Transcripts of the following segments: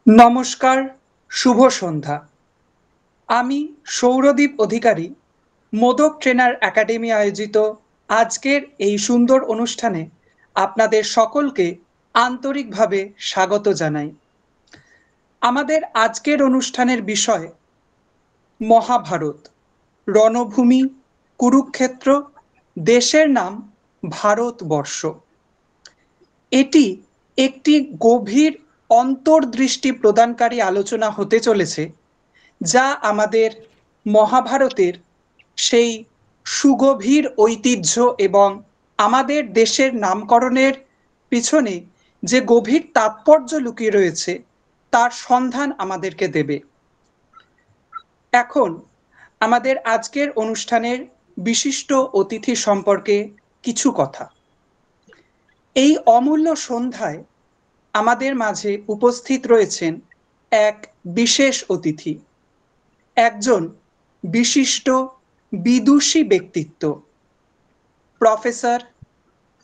নমস্কার, শুভ সন্ধ্যা। আমি সৌরদীপ অধিকারী, modak trainer academy আয়োজিত আজকের এই সুন্দর অনুষ্ঠানে আপনাদের সকলকে আন্তরিকভাবে স্বাগত জানাই। আমাদের আজকের অনুষ্ঠানের বিষয় মহাভারত, রণভূমি কুরুক্ষেত্র, দেশের নাম ভারতবর্ষ। এটি একটি গভীর অন্তর্দৃষ্টি প্রদানকারী আলোচনা হতে চলেছে, যা আমাদের মহাভারতের সেই সুগভীর ঐতিহ্য এবং আমাদের দেশের নামকরণের পিছনে যে গভীর তাৎপর্য লুকিয়ে রয়েছে তার সন্ধান আমাদেরকে দেবে। এখন আমাদের আজকের অনুষ্ঠানের বিশিষ্ট অতিথি সম্পর্কে কিছু কথা। এই অমূল্য সন্ধ্যায় আমাদের মাঝে উপস্থিত রয়েছেন এক বিশেষ অতিথি, একজন বিশিষ্ট বিদুষী ব্যক্তিত্ব, প্রফেসর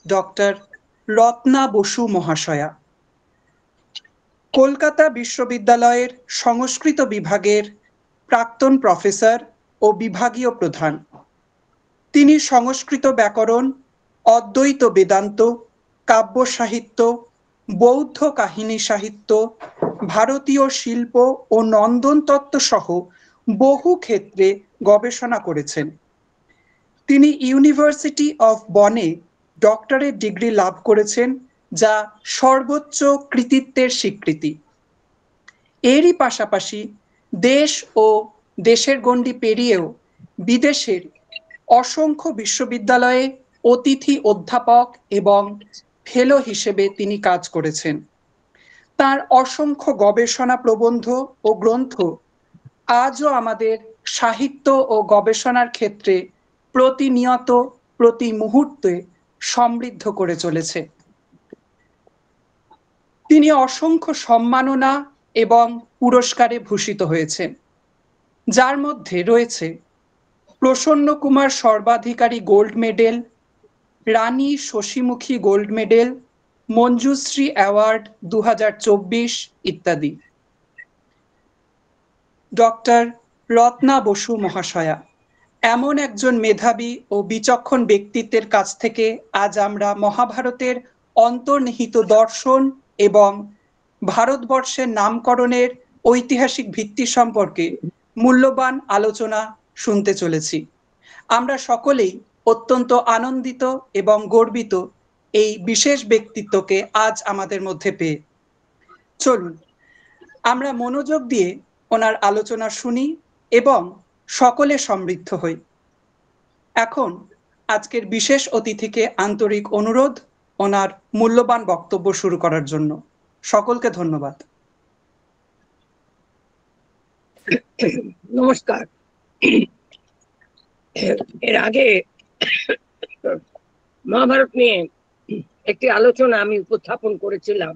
ডক্টর রত্না বসু মহাশয়া। কলকাতা বিশ্ববিদ্যালয়ের সংস্কৃত বিভাগের প্রাক্তন প্রফেসর ও বিভাগীয় প্রধান। তিনি সংস্কৃত ব্যাকরণ, অদ্বৈত বেদান্ত, কাব্য সাহিত্য, বৌদ্ধ কাহিনী সাহিত্য, ভারতীয় শিল্প ও নন্দনতত্ত্ব সহ বহু ক্ষেত্রে গবেষণা করেছেন। তিনি ইউনিভার্সিটি অফ বনে ডক্টরেট ডিগ্রি লাভ করেছেন, যা সর্বোচ্চ কৃতিত্বের স্বীকৃতি। এরই পাশাপাশি দেশ ও দেশের গণ্ডি পেরিয়েও বিদেশের অসংখ্য বিশ্ববিদ্যালয়ে অতিথি অধ্যাপক এবং ফেলো হিসেবে তিনি কাজ করেছেন। তার অসংখ্য গবেষণা প্রবন্ধ ও গ্রন্থ আজও আমাদের সাহিত্য ও গবেষণার ক্ষেত্রে প্রতিনিয়ত প্রতি মুহূর্তে সমৃদ্ধ করে চলেছে। তিনি অসংখ্য সম্মাননা এবং পুরস্কারে ভূষিত হয়েছেন, যার মধ্যে রয়েছে প্রসন্ন কুমার সর্বাধিকারী গোল্ড মেডেল, রানী Shashimukhi gold medal, Manjushree award 2024 ইত্যাদি। ডক্টর রত্না বসু মহাশয়া এমন একজন মেধাবী ও বিচক্ষণ ব্যক্তিত্বের কাছ থেকে আজ আমরা মহাভারতের অন্তর্নিহিত দর্শন এবং ভারতবর্ষের নামকরণের ঐতিহাসিক ভিত্তি সম্পর্কে মূল্যবান আলোচনা শুনতে চলেছি। আমরা সকলেই অত্যন্ত আনন্দিত এবং গর্বিত এই বিশেষ ব্যক্তিত্বকে আজ আমাদের মধ্যে পেয়ে। চলুন আমরা মনোযোগ দিয়ে ওনার আলোচনা শুনি এবং সকলে সমৃদ্ধ হই। এখন আজকের বিশেষ অতিথিকে আন্তরিক অনুরোধ ওনার মূল্যবান বক্তব্য শুরু করার জন্য। সকলকে ধন্যবাদ। নমস্কার। এর আগে মহাভারত নিয়ে একটি আলোচনা আমি উপস্থাপন করেছিলাম।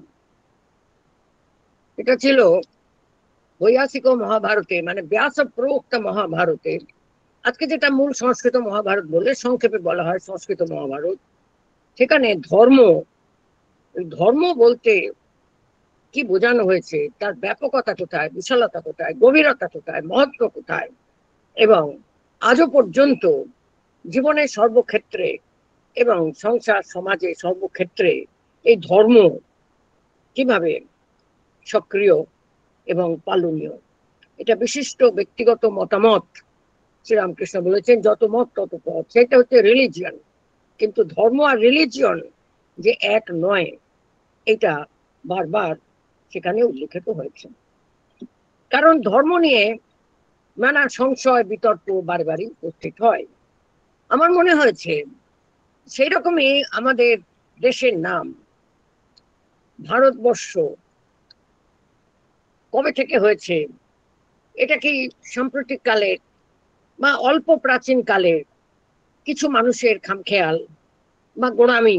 এটা ছিল বৈয়াসিক মহাভারতে, মানে ব্যাস প্রোক্ত মহাভারতে। আজকে যেটা মূল সংস্কৃত মহাভারত বলে সংক্ষেপে বলা হয় সংস্কৃত মহাভারত। সেখানে ধর্ম বলতে কি বোঝানো হয়েছে, তার ব্যাপকতা কোথায়, বিশালতা কোথায়, গভীরতা কোথায়, মহত্ব কোথায়, এবং আজও পর্যন্ত জীবনের সর্বক্ষেত্রে এবং সংসার সমাজে সর্বক্ষেত্রে এই ধর্ম কিভাবে সক্রিয় এবং পালনীয়। এটা বিশিষ্ট ব্যক্তিগত মতামত। শ্রীরামকৃষ্ণ বলেছেন যত মত তত পথ, সেটা হচ্ছে রিলিজিয়ন। কিন্তু ধর্ম আর রিলিজিয়ন যে এক নয়, এটা বারবার সেখানে উল্লেখিত হয়েছে। কারণ ধর্ম নিয়ে নানা সংশয় বিতর্ক বারবারই উপস্থিত হয়। আমার মনে হয়েছে সেই রকমই আমাদের দেশের নাম ভারতবর্ষ কবে থেকে হয়েছে, এটা কি সাম্প্রতিক কালের বা অল্প প্রাচীন কালের কিছু মানুষের খামখেয়াল বা গোড়ামি,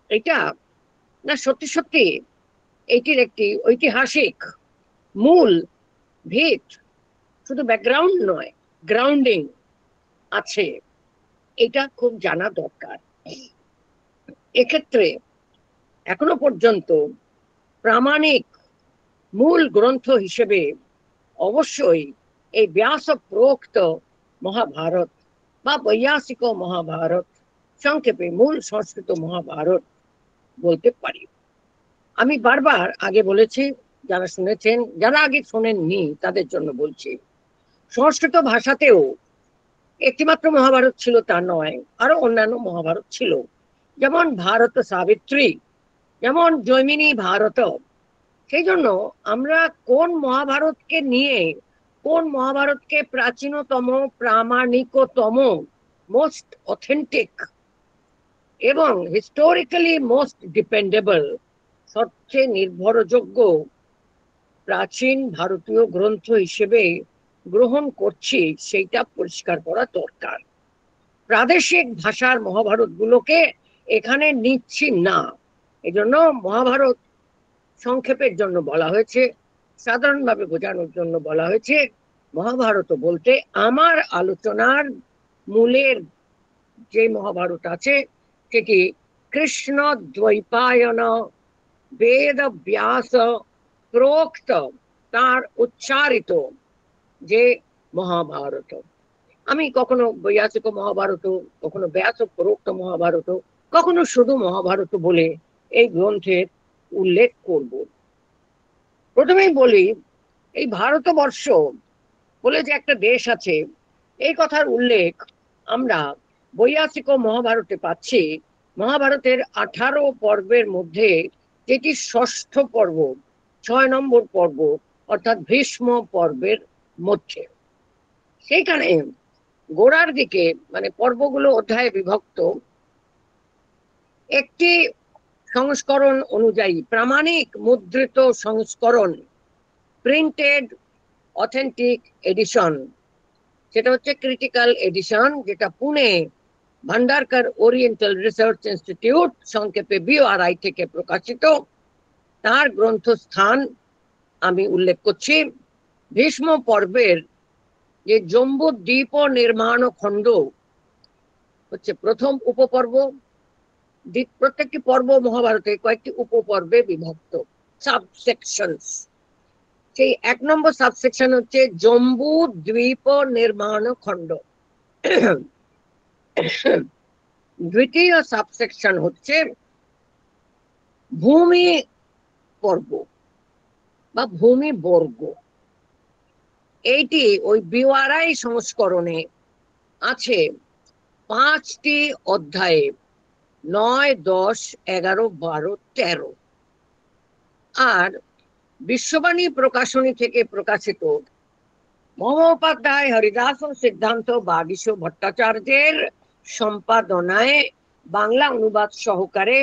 এটা না সত্যি সত্যি এটির একটি ঐতিহাসিক মূল ভিত, শুধু ব্যাকগ্রাউন্ড নয় গ্রাউন্ডিং আছে, এটা খুব জানা দরকার। এক্ষেত্রে এখনো পর্যন্ত প্রামাণিক মূল গ্রন্থ হিসেবে অবশ্যই এই ব্যাস প্রোক্ত মহাভারত বা বৈয়াসিক মহাভারত, সংক্ষেপে মূল সংস্কৃত মহাভারত বলতে পারি। আমি বারবার আগে বলেছি, যারা শুনেছেন, যারা আগে শোনেননি তাদের জন্য বলছি, সংস্কৃত ভাষাতেও একটিমাত্র মহাভারত ছিল তা নয়, আরো অন্যান্য মহাভারত ছিল, যেমন ভারত সাবিত্রী, যেমন জৈমিনী ভারত। সেই জন্য আমরা কোন মহাভারতকে নিয়ে, কোন মহাভারতকে প্রাচীনতম, প্রামাণিকতম, মোস্ট অথেন্টিক এবং হিস্টোরিক্যালি মোস্ট ডিপেন্ডেবল, সবচেয়ে নির্ভরযোগ্য প্রাচীন ভারতীয় গ্রন্থ হিসেবে গ্রহণ করছি, সেইটা পরিষ্কার করা দরকার। প্রাদেশিক ভাষার মহাভারত গুলোকে এখানে নিচ্ছি না। এজন্য মহাভারত সংক্ষেপের জন্য বলা হয়েছে, সাধারণভাবে বোঝানোর জন্য বলা হয়েছে। মহাভারত বলতে আমার আলোচনার মূলের যে মহাভারত আছে সেটি কৃষ্ণ দ্বৈপায়ন বেদ ব্যাস প্রোক্ত, তার উচ্চারিত যে মহাভারত। আমি কখনো বৈয়াসিক মহাভারত, কখনো ব্যাস প্রোক্ত মহাভারত, কখনো শুধু মহাভারত বলে এই গ্রন্থের উল্লেখ করব। প্রথমেই বলি, এই ভারতবর্ষ বলে যে একটা দেশ আছে, এই কথার উল্লেখ আমরা বৈয়াসিক মহাভারতে পাচ্ছি। মহাভারতের 18 পর্বের মধ্যে যেটি ষষ্ঠ পর্ব, 6 নম্বর পর্ব, অর্থাৎ ভীষ্ম পর্বের মধ্যে। সেইখানে গোড়ার দিকে, মানে পর্বগুলো অধ্যায়ে বিভক্ত, একটি সংস্করণ অনুযায়ী, প্রামাণিক মুদ্রিত সংস্করণ, প্রিন্টেড অথেন্টিক এডিশন, সেটা হচ্ছে ক্রিটিক্যাল এডিশন, যেটা Pune Bhandarkar oriental research institute, সংক্ষেপে BORI থেকে প্রকাশিত। তার গ্রন্থস্থান আমি উল্লেখ করছি। ভীষ্ম পর্বের যে জম্বু দ্বীপ নির্মাণ খণ্ড হচ্ছে প্রথম উপপর্ব। প্রত্যেকটি পর্ব মহাভারতে কয়েকটি উপপর্বে বিভক্ত, সাবসেকশনস। সেই 1 নম্বর সাবসেকশন হচ্ছে জম্বু দ্বীপ নির্মাণ খণ্ড। দ্বিতীয় সাবসেকশন হচ্ছে ভূমি পর্ব বা ভূমি বর্গ। এইটি ওই BORI সংস্করণে আছে 5টি অধ্যায়ে, 9, 10, 11, 12, 13। আর বিশ্ববাণী প্রকাশনী থেকে প্রকাশিত মহোপাধ্যায় হরিদাস সিদ্ধান্ত বাগীশ ভট্টাচার্যের সম্পাদনায় বাংলা অনুবাদ সহকারে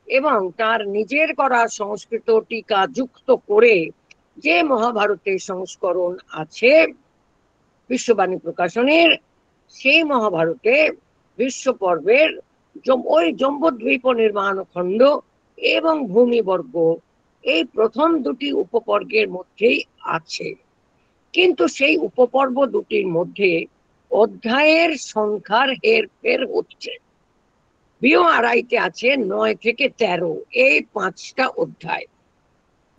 এবং তার নিজের করা সংস্কৃত টিকা যুক্ত করে যে মহাভারতের সংস্করণ আছে বিশ্ববাণী প্রকাশনীর, সেই মহাভারতে বিশ্ব পর্বের ওই জম্বুদ্বীপ নির্মাণ খণ্ড এবং ভূমিবর্গ, এই প্রথম দুটি উপপর্গের মধ্যেই আছে। কিন্তু সেই উপপর্ব দুটির মধ্যে অধ্যায়ের সংখ্যার হেরফের হচ্ছে। BORI-তে আছে 9 থেকে 13, এই 5টা অধ্যায়।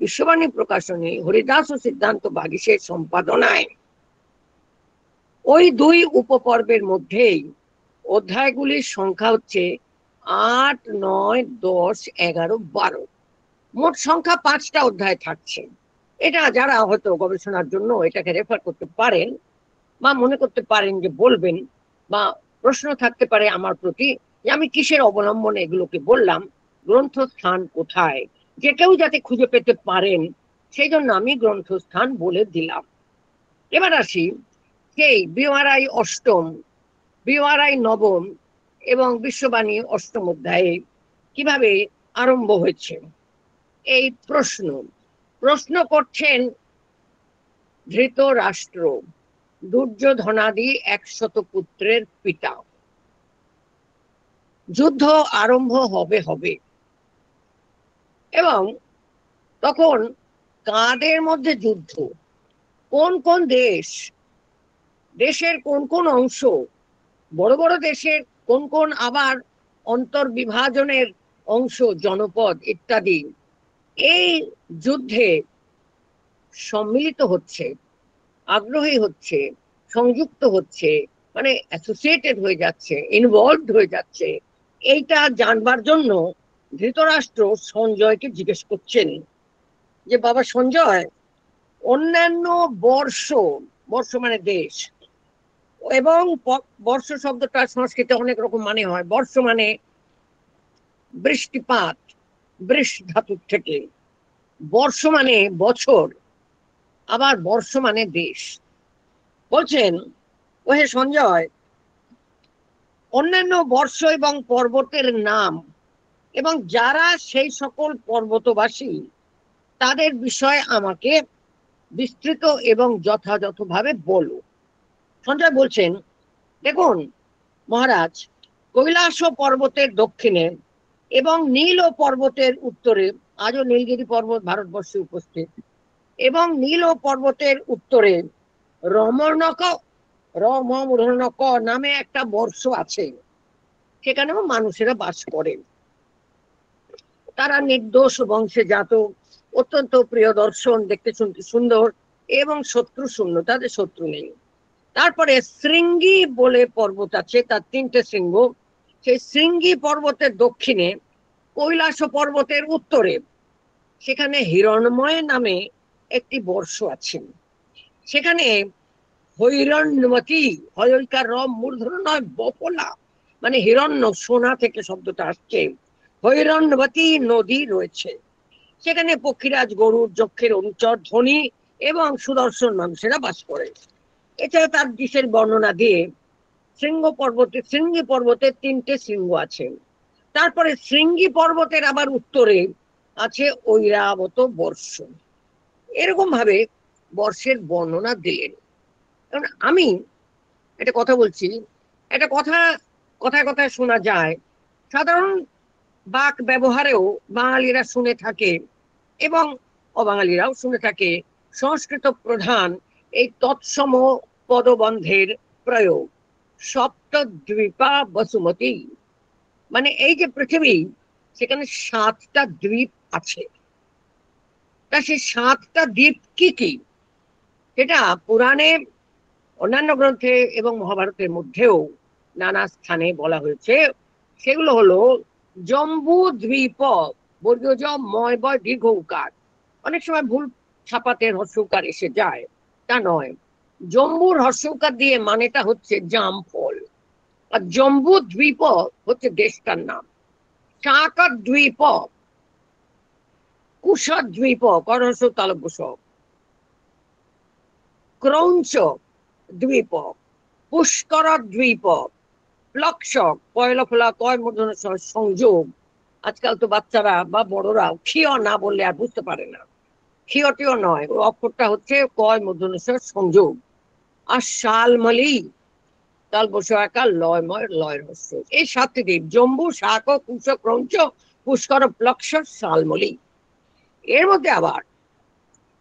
বিশ্ববাণী প্রকাশনী হরিদাস ও সিদ্ধান্ত বাগীশের সম্পাদনায় ওই 2 উপপর্বের মধ্যেই অধ্যায়গুলির সংখ্যা হচ্ছে 8, 9, 10, 11, 12। মোট সংখ্যা 5টা অধ্যায় থাকছে। এটা যারা হয়তো গবেষণার জন্য এটাকে রেফার করতে পারেন বা মনে করতে পারেন যে বলবেন, বা প্রশ্ন থাকতে পারে আমার প্রতি যে আমি কিসের অবলম্বনে এগুলোকে বললাম, গ্রন্থস্থান কোথায়, যে কেউ যাতে খুঁজে পেতে পারেন, সেই জন্য আমি গ্রন্থস্থান বলে দিলাম। এবার আসি সেই BORI অষ্টম, BORI নবম এবং বিশ্ববাণী অষ্টম অধ্যায়ে কিভাবে আরম্ভ হয়েছে। এই প্রশ্ন করছেন ধৃতরাষ্ট্র, দুর্যোধনাদি 100 পুত্রের পিতা। যুদ্ধ আরম্ভ হবে এবং তখন কাদের মধ্যে যুদ্ধ, কোন কোন দেশের কোন কোন অংশ, বড় বড় দেশের কোন কোন আবার অন্তর্বিভাজনের অংশ, জনপদ ইত্যাদি, এই যুদ্ধে সম্মিলিত হচ্ছে, আগ্রহী হচ্ছে, সংযুক্ত হচ্ছে, মানে অ্যাসোসিয়েটেড হয়ে যাচ্ছে, ইনভলভড হয়ে যাচ্ছে, এইটা জানবার জন্য ধৃতরাষ্ট্র সঞ্জয়কে জিজ্ঞেস করছেন যে বাবা সঞ্জয়, অন্যান্য বর্ষ, বর্ষ মানে দেশ, এবং বর্ষ শব্দটা সংস্কৃতে অনেক রকম মানে হয়। বর্ষ মানে বৃষ্টিপাত, বৃষ ধাতুর থেকে, বর্ষ মানে বছর, আবার বর্ষ মানে দেশ। বলছেন ওহে সঞ্জয়, অন্যান্য বর্ষ এবং পর্বতের নাম এবং যারা সেই সকল পর্বতবাসী তাদের বিষয়ে আমাকে বিস্তৃত এবং যথাযথভাবে বলো। সঞ্জয় বলছেন, দেখুন মহারাজ, কৈলাস পর্বতের দক্ষিণে এবং নীল পর্বতের উত্তরে, আজও নীলগিরি পর্বত ভারতবর্ষে উপস্থিত, এবং নীল পর্বতের উত্তরে রমণক রমণক নামে একটা বর্ষ আছে, সেখানেও মানুষেরা বাস করেন। তারা নির্দোষ বংশে জাত, অত্যন্ত প্রিয় দর্শন, দেখতে শুনতে সুন্দর এবং শত্রু শূন্য, তাদের শত্রু নেই। তারপরে শৃঙ্গী বলে পর্বত আছে, তার 3টে শৃঙ্গ। সেই শৃঙ্গী পর্বতের দক্ষিণে, কৈলাস পর্বতের উত্তরে, সেখানে হিরণময় নামে একটি বর্ষ আছে। সেখানে হৈরণ্যবতী, হয়কার রম মূর্ধন্য নয়, বপলা মানে হিরণ্য, সোনা থেকে শব্দটা আসছে, হৈরণ্যবতী নদী রয়েছে। সেখানে পক্ষীরাজ, গরুর, যক্ষের অনুচর, ধনী এবং সুদর্শন মানুষেরা বাস করে। এছাড়া তার দেশের বর্ণনা দিয়ে শৃঙ্গী পর্বতের 3টে শৃঙ্গ আছে। তারপরে শৃঙ্গী পর্বতের আবার উত্তরে আছে ঐরাবত বর্ষ। এরকম ভাবে বর্ষের বর্ণনা দিলেন। কারণ আমি একটা কথা বলছি, একটা কথা কথায় কথায় শোনা যায়, সাধারণ বাক ব্যবহারেও বাঙালিরা শুনে থাকে এবং অবাঙালিরাও শুনে থাকে, সংস্কৃত প্রধান এই তৎসম পদবন্ধের প্রয়োগ, সপ্তদ্বীপা বসুমতী, মানে এই যে পৃথিবী, সেখানে 7টা দ্বীপ আছে। তা সেই 7টা দ্বীপ কি কি, সেটা পুরাণে, অন্যান্য গ্রন্থে এবং মহাভারতের মধ্যেও নানা স্থানে বলা হয়েছে। সেগুলো হলো জম্বু দ্বীপ, বর্গীয় জ, ময় বয়, দীর্ঘ উকার, অনেক সময় ভুল ছাপাতে হর্ষ উকার এসে যায়, তা নয়। জম্বুর হর্ষ উকার দিয়ে মানেটা হচ্ছে জাম ফল, আর জম্বু দ্বীপ হচ্ছে দেশটার নাম। শাক দ্বীপ, কুশ দ্বীপ, করহস তালব্য, ক্রৌঞ্চ দ্বীপ, পুষ্কর দ্বীপ, প্লক্ষ, কয়লা ফোলা, কয় মূর্ধন্য ষ সংযোগ। আজকাল তো বাচ্চারা বা বড়রাও ক্ষীয় না বললে আর বুঝতে পারে না, ক্ষীয়টিও নয়, ওই অক্ষরটা হচ্ছে কয় মূর্ধন্য ষ সংযোগ। আর শালমলি, তাল বসে একা লয়ময় লয় হস্য, এই 7টি দ্বীপ জম্বু, শাক, কুশ, ক্রৌঞ্চ, পুষ্কর, প্লক্ষ, শালমলি। এর মধ্যে আবার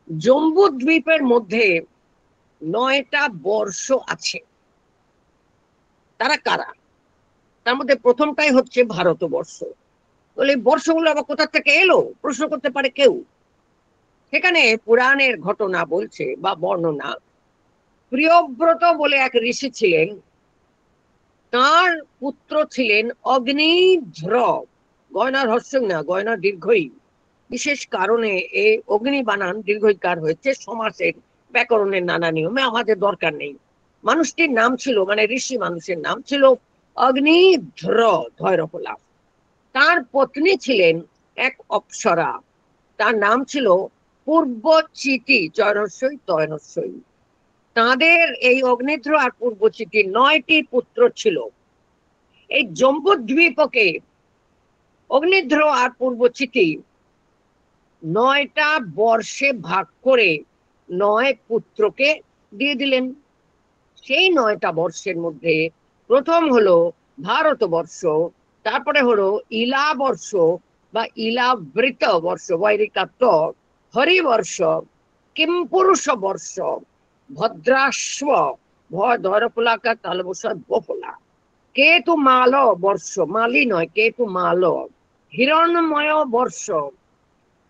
জম্বু দ্বীপের মধ্যে 9টা বর্ষ আছে। তারা কারা? তার মধ্যে প্রথমটাই হচ্ছে ভারতবর্ষ। বলে বর্ষগুলো আবার কোথা থেকে এলো, প্রশ্ন করতে পারে কেউ। সেখানে পুরাণের ঘটনা বলছে বা বর্ণনা, প্রিয়ব্রত বলে এক ঋষি ছিলেন, তার পুত্র ছিলেন অগ্নিধ্র, গয়নার হর্ষ না, গয়নার দীর্ঘই, বিশেষ কারণে এই অগ্নি বানান দীর্ঘইকার হয়েছে, সমাসের ব্যাকরণের নানা নিয়মে আমাদের দরকার নেই। মানুষটির নাম ছিল, মানে ঋষি মানুষের নাম ছিল অগ্নিধ্র, ধৈরফলা। তার পত্নী ছিলেন এক অপ্সরা, তার নাম ছিল পূর্বচিতি, চয়নস্যই তয়নস্যই। তাদের এই অগ্নিধ্র আর পূর্বচিতির 9টি পুত্র ছিল। এই জম্বুদ্বীপকে অগ্নিধ্র আর পূর্বচিতি 9টা বর্ষে ভাগ করে 9 পুত্রকে দিয়ে দিলেন। সেই 9টা বর্ষের মধ্যে প্রথম হলো ভারতবর্ষ, তারপরে হলো ইলাবর্ষ বা ইলাবৃত বর্ষ, বৈরিকাত্ম, হরিবর্ষ, কিমপুরুষ বর্ষ, ভদ্রাশ্ব, ভয় ধরফুলাকা তালবসা বফলা, কেতু মাল বর্ষ, মালি নয় কেতু মাল, হিরণময় বর্ষ,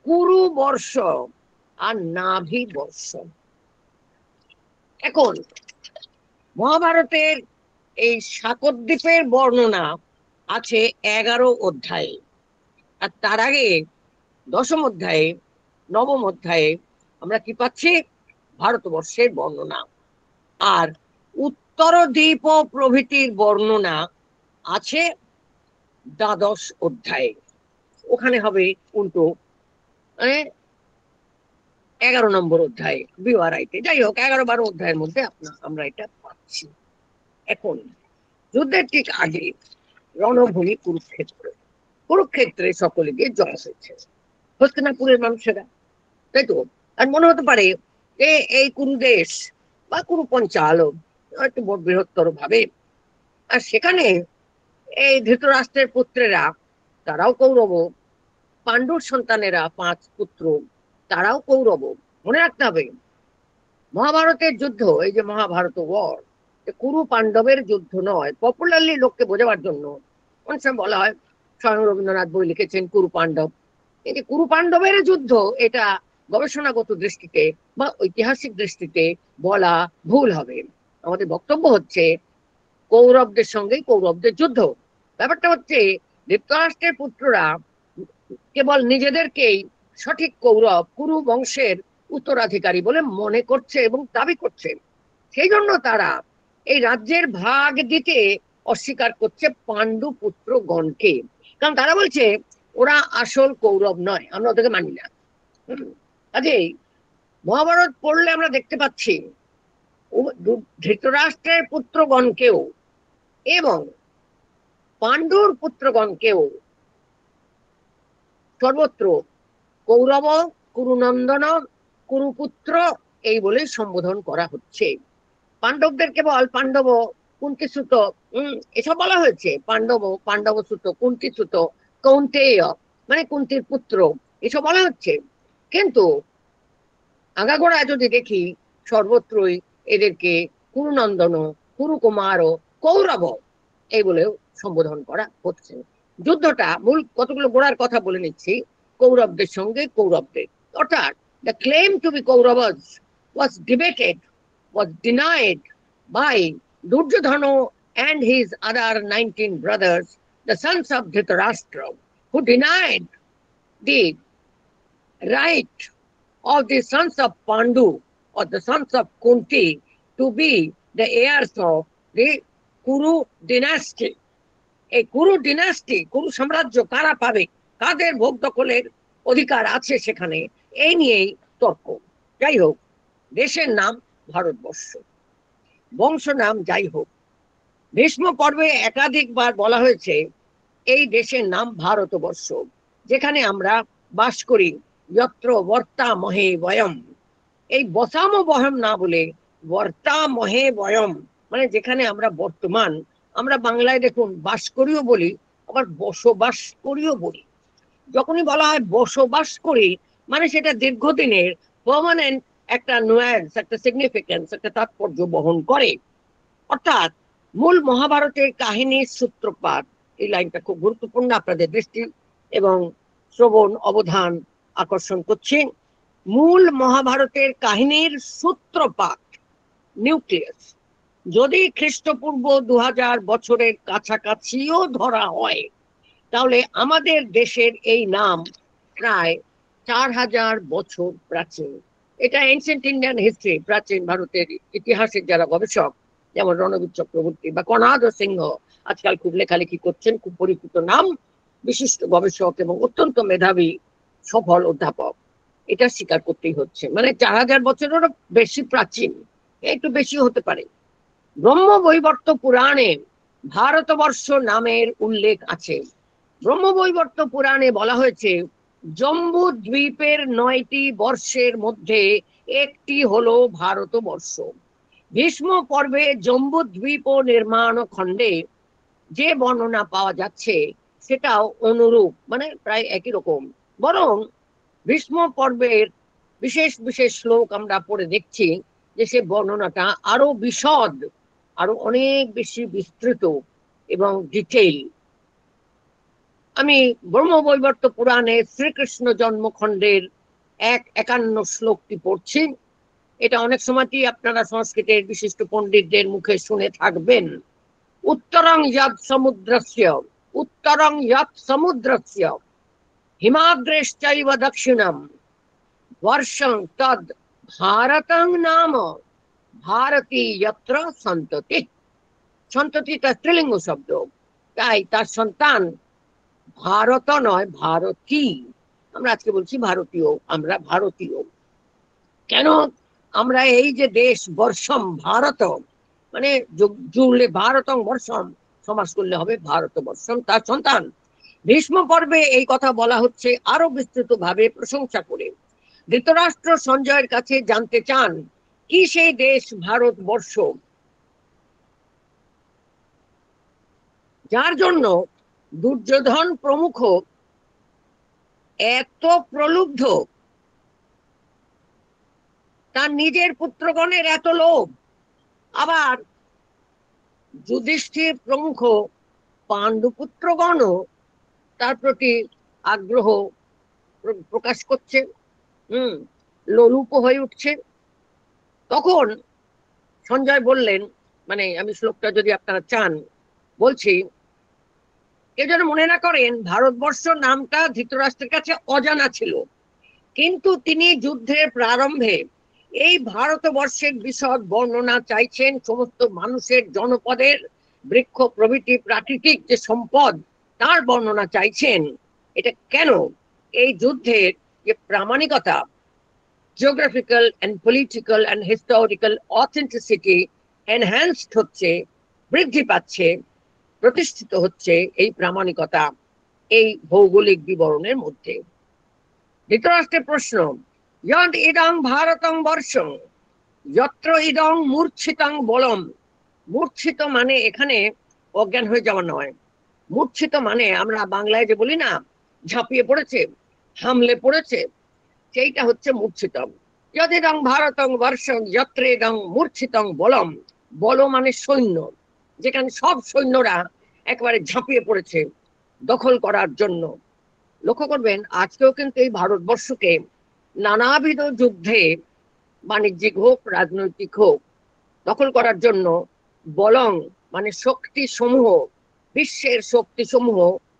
কুরু বর্ষ, আর নাভি বর্ষ। এখন মহাভারতের এই শাকদ্বীপের বর্ণনা আছে 11 অধ্যায়ে, আর তার আগে 10ম অধ্যায়ে, 9ম অধ্যায়ে আমরা কি পাচ্ছি? ভারতবর্ষের বর্ণনা। আর উত্তর দ্বীপ প্রভৃতির বর্ণনা আছে 12শ অধ্যায়ে। ওখানে হবে উল্টো 11 নম্বর অধ্যায়ে বিওয়ারাইতে। যাই হোক, 11-12 অধ্যায়ের মধ্যে আমরা এটা পাচ্ছি। এখন যুদ্ধের ঠিক আগে রণভূমি কুরুক্ষেত্র। কুরুক্ষেত্রে সকলে গিয়ে জয় হয়েছে, হস্তিনাপুরের মানুষেরা, তাই তো? আর মনে হতে পারে যে এই কুরুদেশ বা কুরু পঞ্চাল একটু বৃহত্তর ভাবে, আর সেখানে এই ধৃতরাষ্ট্রের পুত্রেরা, তারাও কৌরব, পাণ্ডুর সন্তানেরা 5 পুত্র, তারাও কৌরব। মনে রাখতে হবে, মহাভারতের যুদ্ধ, এই যে মহাভারত ওয়ার, কুরু পাণ্ডবের যুদ্ধ নয়। পপুলারলি লোককে বোঝাবার জন্য অনেক সময় বলা হয়, স্বয়ং রবীন্দ্রনাথ বই লিখেছেন কুরু পাণ্ডব। এই যে কুরু পাণ্ডবের যুদ্ধ, এটা গবেষণাগত দৃষ্টিতে বা ঐতিহাসিক দৃষ্টিতে বলা ভুল হবে। আমাদের বক্তব্য হচ্ছে কৌরবদের সঙ্গে কৌরবদের যুদ্ধ। ব্যাপারটা হচ্ছে ধৃতরাষ্ট্রের পুত্ররা কেবল নিজেদেরকেই সঠিক কৌরব, কুরু বংশের উত্তরাধিকারী বলে মনে করছে এবং দাবি করছে। সেই জন্য তারা এই রাজ্যের ভাগ দিতে অস্বীকার করছে পাণ্ডু পুত্রগণকে। কারণ তারা বলছে ওরা আসল কৌরব নয়, আমরা ওদেরকে মানি না। কাজেই মহাভারত পড়লে আমরা দেখতে পাচ্ছি ধৃতরাষ্ট্রের পুত্রগণকেও এবং পাণ্ডুর পুত্রগণকেও সর্বত্র কৌরব, কুরুনন্দন, কুরুপুত্র এই বলে সম্বোধন করা হচ্ছে। পাণ্ডবদের কেবল পাণ্ডব, কুন্তিসুত এসব বলা হয়েছে। পাণ্ডবসুত, কুন্তিসুত, কৌন্তেয় মানে কুন্তির পুত্র, এসব বলা হচ্ছে। কিন্তু আগাগোড়া যদি দেখি, সর্বত্রই এদেরকে কুরুনন্দন, কুরুকুমার, কৌরব এই বলেও সম্বোধন করা হচ্ছে। যুদ্ধটা মূল কতগুলো গোড়ার কথা বলে নিচ্ছি। কৌরবদের সঙ্গে কৌরবদের, অর্থাৎ the claim to be Kauravas was debated, was denied by Duryodhana and his other 19 brothers, the sons of Dhritarashtra, who denied the right of the sons of Pandu or the sons of Kunti to be the heirs of the Kuru dynasty. এই কুরু ডিনাস্টি, কুরু সাম্রাজ্য কারা পাবে, কাদের ভোগ দখলের অধিকার আছে সেখানে, এই নিয়েই তর্ক। যাই হোক, দেশের নাম ভারতবর্ষ, বংশ নাম যাই হোক, ভীষ্ম পর্বে একাধিকবার বলা হয়েছে এই দেশের নাম ভারতবর্ষ, যেখানে আমরা বাস করি। যত্র বর্তামহে বয়ম, এই বসাম বয়ম না বলে বর্তামহে বয়ম, মানে যেখানে আমরা বর্তমান। আমরা বাংলায় দেখুন বাস করিও বলি, আবার বসবাস করিও বলি। যখনই বলা হয় বসবাস করি, মানে সেটা দীর্ঘদিনের পার্মানেন্ট একটা নুয়ান্স, একটা সিগনিফিকেন্স, একটা তাৎপর্য বহন করে। অর্থাৎ মূল মহাভারতের কাহিনীর সূত্রপাত, এই লাইনটা খুব গুরুত্বপূর্ণ, আপনাদের দৃষ্টি এবং শ্রবণ অবধান আকর্ষণ করছি। মূল মহাভারতের কাহিনীর সূত্রপাত, নিউক্লিয়াস, যদি খ্রিস্টপূর্ব 2000 বছরের কাছাকাছিও ধরা হয়, তাহলে আমাদের দেশের এই নাম প্রায় 4000 বছর প্রাচীন। এটা এনসিয়েন্ট ইন্ডিয়ান হিস্ট্রি, প্রাচীন ভারতের ইতিহাসের যারা গবেষক, যেমন রণবীর চক্রবর্তী বা কনাদ সিংহ, আজকাল খুব লেখালেখি করছেন, খুব পরিচিত নাম, বিশিষ্ট গবেষক এবং অত্যন্ত মেধাবী সফল অধ্যাপক, এটা স্বীকার করতেই হচ্ছে। মানে 4000 বছরেরও বেশি প্রাচীন, একটু বেশি হতে পারে। ব্রহ্মবৈবর্ত পুরাণে ভারতবর্ষ নামের উল্লেখ আছে। ব্রহ্মবৈবর্ত পুরাণে বলা হয়েছে জম্বু দ্বীপের 9টি বর্ষের মধ্যে একটি হলো ভারতবর্ষ। ভীষ্ম পর্বে জম্বু দ্বীপ নির্মাণ খণ্ডে যে বর্ণনা পাওয়া যাচ্ছে সেটাও অনুরূপ, মানে প্রায় একই রকম। বরং ভীষ্ম পর্বের বিশেষ বিশেষ শ্লোক আমরা পড়ে দেখছি যে সে বর্ণনাটা আরো বিশদ, আরো অনেক বেশি বিস্তৃত এবং ডিটেইল। আমি ব্রহ্মবৈবর্ত পুরাণে শ্রীকৃষ্ণ জন্মখণ্ডের 51 শ্লোকটি পড়ছি। এটা অনেক সময়ই আপনারা সংস্কৃতের বিশিষ্ট পণ্ডিতদের মুখে শুনে থাকবেন। উত্তরং যৎ সমুদ্রস্য, উত্তরং যৎ সমুদ্রস্য, হিমাগ্রেশ্চৈব দক্ষিণম, বর্ষং তদ ভারতং নাম, ভারতী যত্র সন্ততি। সন্ততি তার স্ত্রীলিঙ্গ শব্দ, তাই তার সন্তান ভারত নয়, ভারতী। আমরা আজকে বলছি ভারতীয়, আমরা ভারতীয়। কেন? আমরা এই যে দেশ, বর্ষম ভারত, মানে জুড়লে ভারতং বর্ষম, সমাস করলে হবে ভারত বর্ষম, তার সন্তান। ভীষ্ম পর্বে এই কথা বলা হচ্ছে আরো বিস্তৃত ভাবে প্রশংসা করে। ধৃতরাষ্ট্র সঞ্জয়ের কাছে জানতে চান কি সেই দেশ ভারতবর্ষ, যার জন্য দুর্যোধন প্রমুখ এত প্রলুব্ধ, তার নিজের পুত্রগণের এত লোভ, আবার যুধিষ্ঠির প্রমুখ পাণ্ডুপুত্রগণও তার প্রতি আগ্রহ প্রকাশ করছে, লোলুপ হয়ে উঠছে। তখন সঞ্জয় বললেন, মানে আমি শ্লোকটা যদি আপনারা চান বলছি, কেউ যেন মনে না করেন ভারতবর্ষ নামটা ধৃতরাষ্ট্রের কাছে অজানা ছিল, কিন্তু তিনি যুদ্ধের প্রারম্ভে এই ভারতবর্ষের বিশদ বর্ণনা চাইছেন, সমস্ত মানুষের জনপদের বৃক্ষ প্রভৃতি প্রাকৃতিক যে সম্পদ তার বর্ণনা চাইছেন। এটা কেন? এই যুদ্ধের যে প্রামাণিকতা, geographical and political and historical authenticity enhanced হচ্ছে, বৃদ্ধি পাচ্ছে, প্রতিষ্ঠিত হচ্ছে এই প্রামাণিকতা এই ভৌগোলিক বিবরণের মধ্যে। ধৃতরাষ্ট্রের প্রশ্ন, যদ ইদং ভারতং বর্ষং যত্র ইদং মূর্ছিতং বলম। মূর্ছিত মানে এখানে অজ্ঞান হয়ে যাওয়া নয়, মূর্ছিত মানে আমরা বাংলায় যে বলি না ঝাঁপিয়ে পড়েছে, হামলে পড়েছে, সেইটা হচ্ছে মূর্ছিতম। যদ ইদং ভারতং বর্ষং যত্র ইদং মূর্ছিতং বলম। বল মানে সৈন্য, যেখানে সব সৈন্যরা একেবারে ঝাঁপিয়ে পড়েছে দখল করার জন্য। লক্ষ্য করবেন আজকেও কিন্তু এই ভারতবর্ষকে নানাবিধ যুদ্ধে, বাণিজ্যিক হোক রাজনৈতিক হোক, দখল করার জন্য বলং মানে শক্তি সমূহ, বিশ্বের শক্তি সমূহ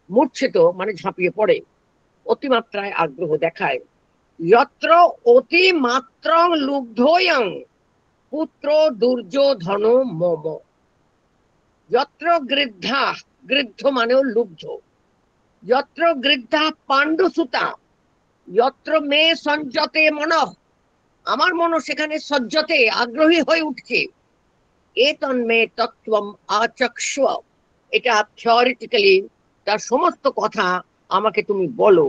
মূর্ছিত মানে ঝাঁপিয়ে পড়ে, অতিমাত্রায় আগ্রহ দেখায়। যত্র অতিমাত্রং লুব্ধয়ং পুত্র দুর্যোধন মম। যত্র গৃদ্ধা, গৃদ্ধ মানেও লুব্ধ, যত্র গৃদ্ধা পাণ্ডুসুতা, যত্র মে সঞ্জতে মনঃ, আমার মন সেখানে সজ্জতে আগ্রহী হয়ে উঠছে। এতন্মে তত্ত্বম আচক্ষ, এটা থিওরিটিক্যালি তার সমস্ত কথা আমাকে তুমি বলো,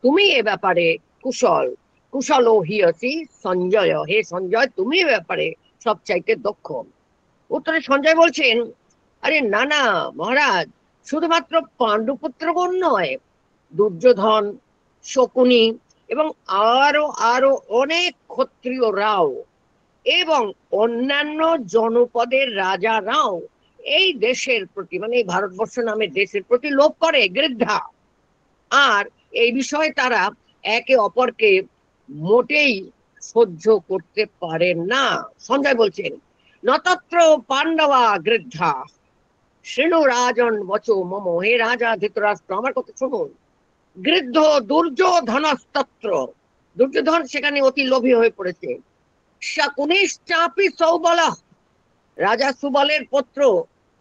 তুমি এ ব্যাপারে কুশল, কুশল হিয়সি সঞ্জয়, হে সঞ্জয় তুমি এ ব্যাপারে সবচাইতে দক্ষ। উত্তরে সঞ্জয় বলছেন, আরে না না মহারাজ, শুধুমাত্র পাণ্ডুপুত্রগণ নয়, দুর্যোধন, শকুনি এবং আরো আরো অনেক ক্ষত্রিয়রাও এবং অন্যান্য জনপদের রাজারাও এই দেশের প্রতি, মানে এই ভারতবর্ষ নামে দেশের প্রতি লোভ করে, গৃদ্ধা। আর এই বিষয়ে তারা একে অপরকে মোটেই সহ্য করতে পারেন না। সঞ্জয় বলছেন, নতত্র পাণ্ডবা গৃদ্ধা শৃণু রাজন বচো মম, হে রাজা ধৃতরাষ্ট্র আমার কথা শুনুন। গৃদ্ধ দুর্যোধনস্তত্র, দুর্যোধন সেখানে অতি লোভী হয়ে পড়েছে। শকুনিশ্চাপি সৌবলঃ, রাজা সুবলের পুত্র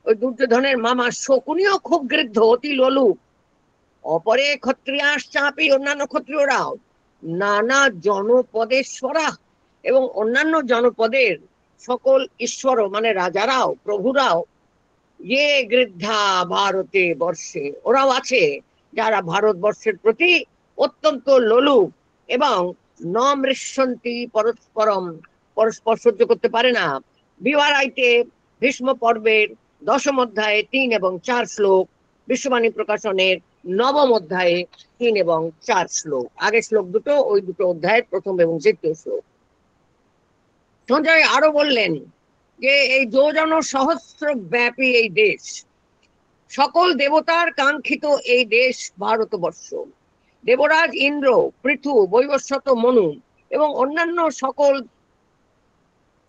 ওই দুর্যোধনের মামা শকুনিও খুব গৃদ্ধ, অতি লোলুপ। অপরে ক্ষত্রিয়াশ্চাপি, অন্যান্য ক্ষত্রিয়রাও, নানা জনপদেশ্বরা, এবং অন্যান্য জনপদের সকল ঈশ্বর মানে রাজারাও, প্রভুরাও, যে গৃদ্ধা ভারতে বর্ষে, ওরাও আছে যারা ভারতবর্ষের প্রতি অত্যন্ত লোলুপ এবং নমৃষ্যন্তি পরস্পরম, পরস্পর সহ্য করতে পারে না। বিবারাইতে ভীষ্ম পর্বের 10ম অধ্যায়ে 3 এবং 4 শ্লোক, বিশ্ববাণী প্রকাশনের 9ম অধ্যায়ে 3 এবং 4 শ্লোক। আগের শ্লোক দুটো ওই দুটো অধ্যায়ের 1ম এবং 2য় শ্লোক। সঞ্জয় আরো বললেন যে এই যোজন সহস্র ব্যাপী এই দেশ, সকল দেবতার কাঙ্ক্ষিত এই দেশ ভারতবর্ষ, দেবরাজ ইন্দ্র, পৃথু, বৈবস্বত মনু এবং অন্যান্য সকল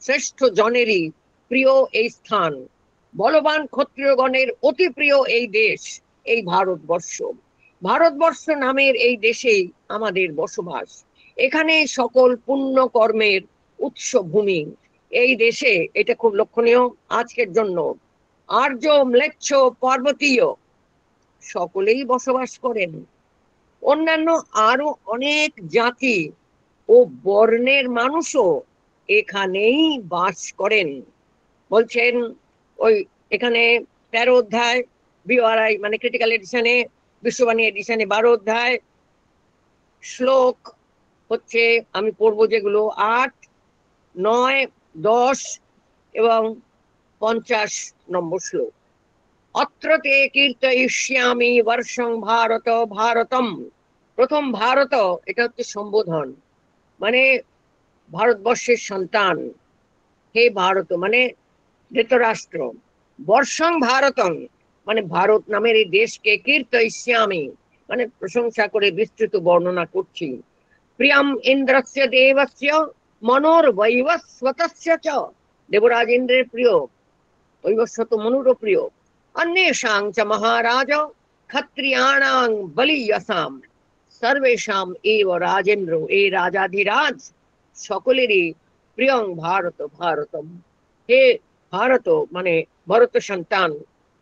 শ্রেষ্ঠ জনেরই প্রিয় এই স্থান, বলবান ক্ষত্রিয়গণের অতি প্রিয় এই দেশ, এই ভারতবর্ষ। ভারতবর্ষ নামের এই দেশেই আমাদের বসবাস। এখানে সকল পুণ্য কর্মের উৎস ভূমি। এই দেশে, এটা খুব লক্ষণীয় আজকের জন্য, আর্য, ম্লেচ্ছ, পার্বতীয় সকলেই বসবাস করেন। অন্যান্য আরো অনেক জাতি ও বর্ণের মানুষও এখানেই বাস করেন। বলছেন ওই এখানে 13 অধ্যায়, বিওআরআই মানে ক্রিটিক্যাল এডিশনে, বিশ্ববাণী এডিশনে 12 অধ্যায়, শ্লোক হচ্ছে আমি পড়বো যেগুলো 8, 9, 10 এবং 50 নম্বর শ্লোক। অত্রতে কীর্তয়িষ্যামি বর্ষং ভারত ভারতম। প্রথম ভারত, এটা হচ্ছে সম্বোধন, মানে ভারতবর্ষের সন্তান, হে ভারত মানে ধৃতরাষ্ট্র। বর্ষং ভারতং মানে ভারত নামের এই দেশকে কীর্তয়িষ্যামি মানে প্রশংসা করে বিস্তৃত বর্ণনা করছি। প্রিয়ম ইন্দ্রস্য দেবস্য মনোর বৈবস্বতস্য চ। দেবরাজ ইন্দ্রের প্রিয়, বৈবস্বত মনুরও প্রিয়। अन्येषां च महाराज क्षत्रियाणां बलीयसाम सर्वेषां एव राजेन्द्र। ए রাজাধিরাজ সকলেরই প্রিয়ং ভারত ভারতম, হে ভারত মানে ভরত সন্তান,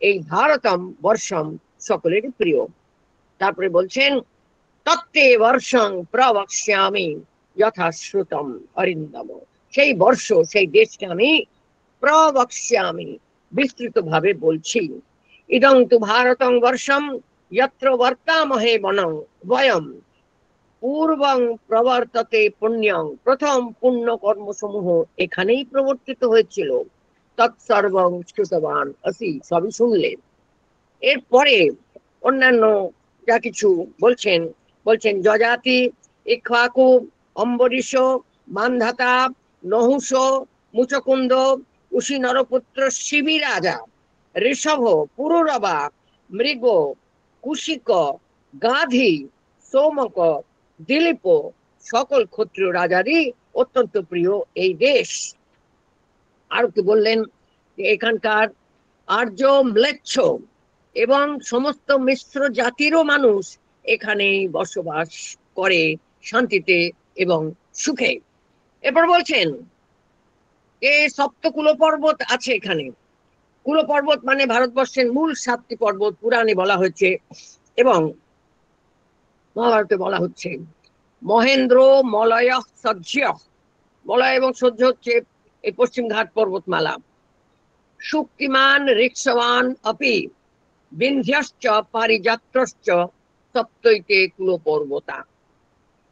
এই ভারতম বর্ষম সকলেরই প্রিয়। তারপরে বলছেন তত্তে বর্ষং প্রবক্ষ্যামি যথাশ্রুতম অরিন্দম। সেই বর্ষ, সেই দেশকে আমি প্রবক্ষ্যামি বিস্তৃত ভাবে বলছি। ইদং তু ভারতং বর্ষম যত্র বর্তামহে বনং বয়ম পূর্বং প্রবর্ততে পুণ্যং। প্রথম পুণ্য কর্মসমূহ এখানেই প্রবর্তিত হয়েছিল। তৎসর্বং শ্রুতবান আসি, সবই শুনলেন। এরপরে অন্যান্য যা কিছু বলছেন, বলছেন যজাতি, ইক্ষ্বাকু, অম্বরীশ, মান্ধাতা, নহুষ, মুচকুন্দ, উশি নরপুত্র, শিবি রাজা, ঋষভ, পুরুরবা, মৃগ, কুশিক, গাধি, সৌমক, দিলীপ সকল ক্ষত্রিয় রাজারই অত্যন্ত প্রিয় এই দেশ। আর কি বললেন, এখানকার আর্য, ম্লেচ্ছ এবং সমস্ত মিশ্র জাতিরও মানুষ এখানেই বসবাস করে শান্তিতে এবং সুখে। এরপর বলছেন যে সপ্তকুল পর্বত আছে এখানে। কুল পর্বত মানে ভারতবর্ষের মূল 7টি পর্বত পুরাণে বলা হয়েছে এবং মহাভারতে বলা হচ্ছে। মহেন্দ্র, মলয়, সহ্য, মলয় এবং সহ্য হচ্ছে এই পশ্চিম ঘাট পর্বতমালা। শুক্তিমান, ঋক্ষবান অপি বিন্ধ্যশ্চ পারিযাত্রশ্চ সপ্তৈতে কুল পর্বতা।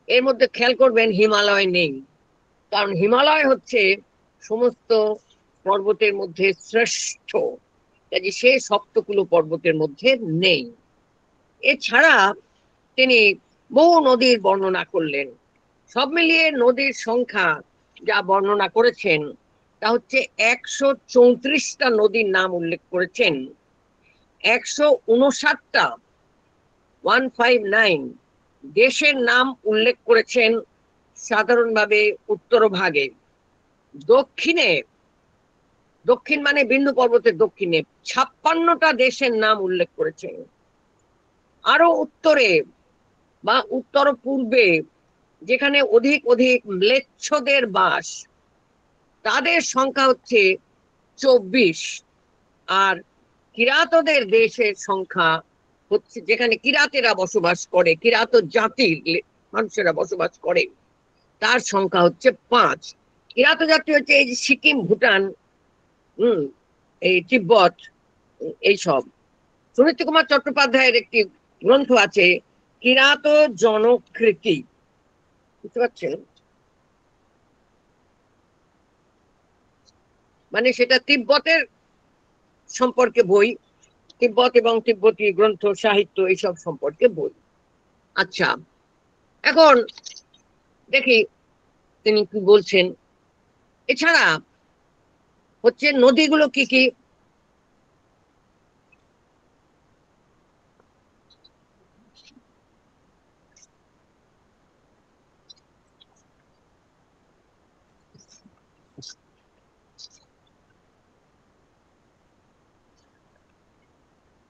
এর মধ্যে খেয়াল করবেন হিমালয় নেই, কারণ হিমালয় হচ্ছে সমস্ত পর্বতের মধ্যে শ্রেষ্ঠ, কাজে সে সপ্তকুল পর্বতের মধ্যে নেই। এছাড়া তিনি বহু নদীর বর্ণনা করলেন। সব মিলিয়ে নদীর সংখ্যা যা বর্ণনা করেছেন তা হচ্ছে 134টা নদীর নাম উল্লেখ করেছেন। 159টা 159 দেশের নাম উল্লেখ করেছেন সাধারণভাবে উত্তর ভাগে। দক্ষিণে, দক্ষিণ মানে বিন্দু পর্বতের দক্ষিণে 56টা দেশের নাম উল্লেখ করেছেন। আরো উত্তরে বা উত্তর পূর্বে যেখানে অধিক অধিক ম্লেচ্ছদের বাস, তাদের সংখ্যা হচ্ছে 24। আর কিরাতদের দেশের সংখ্যা হচ্ছে, যেখানে কিরাতেরা বসবাস করে, কিরাত জাতির মানুষেরা বসবাস করে, তার সংখ্যা হচ্ছে 5। কিরাত জাতি হচ্ছে এই যে সিকিম, ভুটান, এই তিব্বত, এইসব। সুনীতি কুমার চট্টোপাধ্যায়ের একটি গ্রন্থ আছে কিরাত জনকৃতি, বুঝতে পারছেন, মানে সেটা তিব্বতের সম্পর্কে বই, তিব্বত এবং তিব্বতী গ্রন্থ সাহিত্য এইসব সম্পর্কে বই। আচ্ছা, এখন দেখি তিনি কি বলছেন। এছাড়া হচ্ছে নদীগুলো কি কি,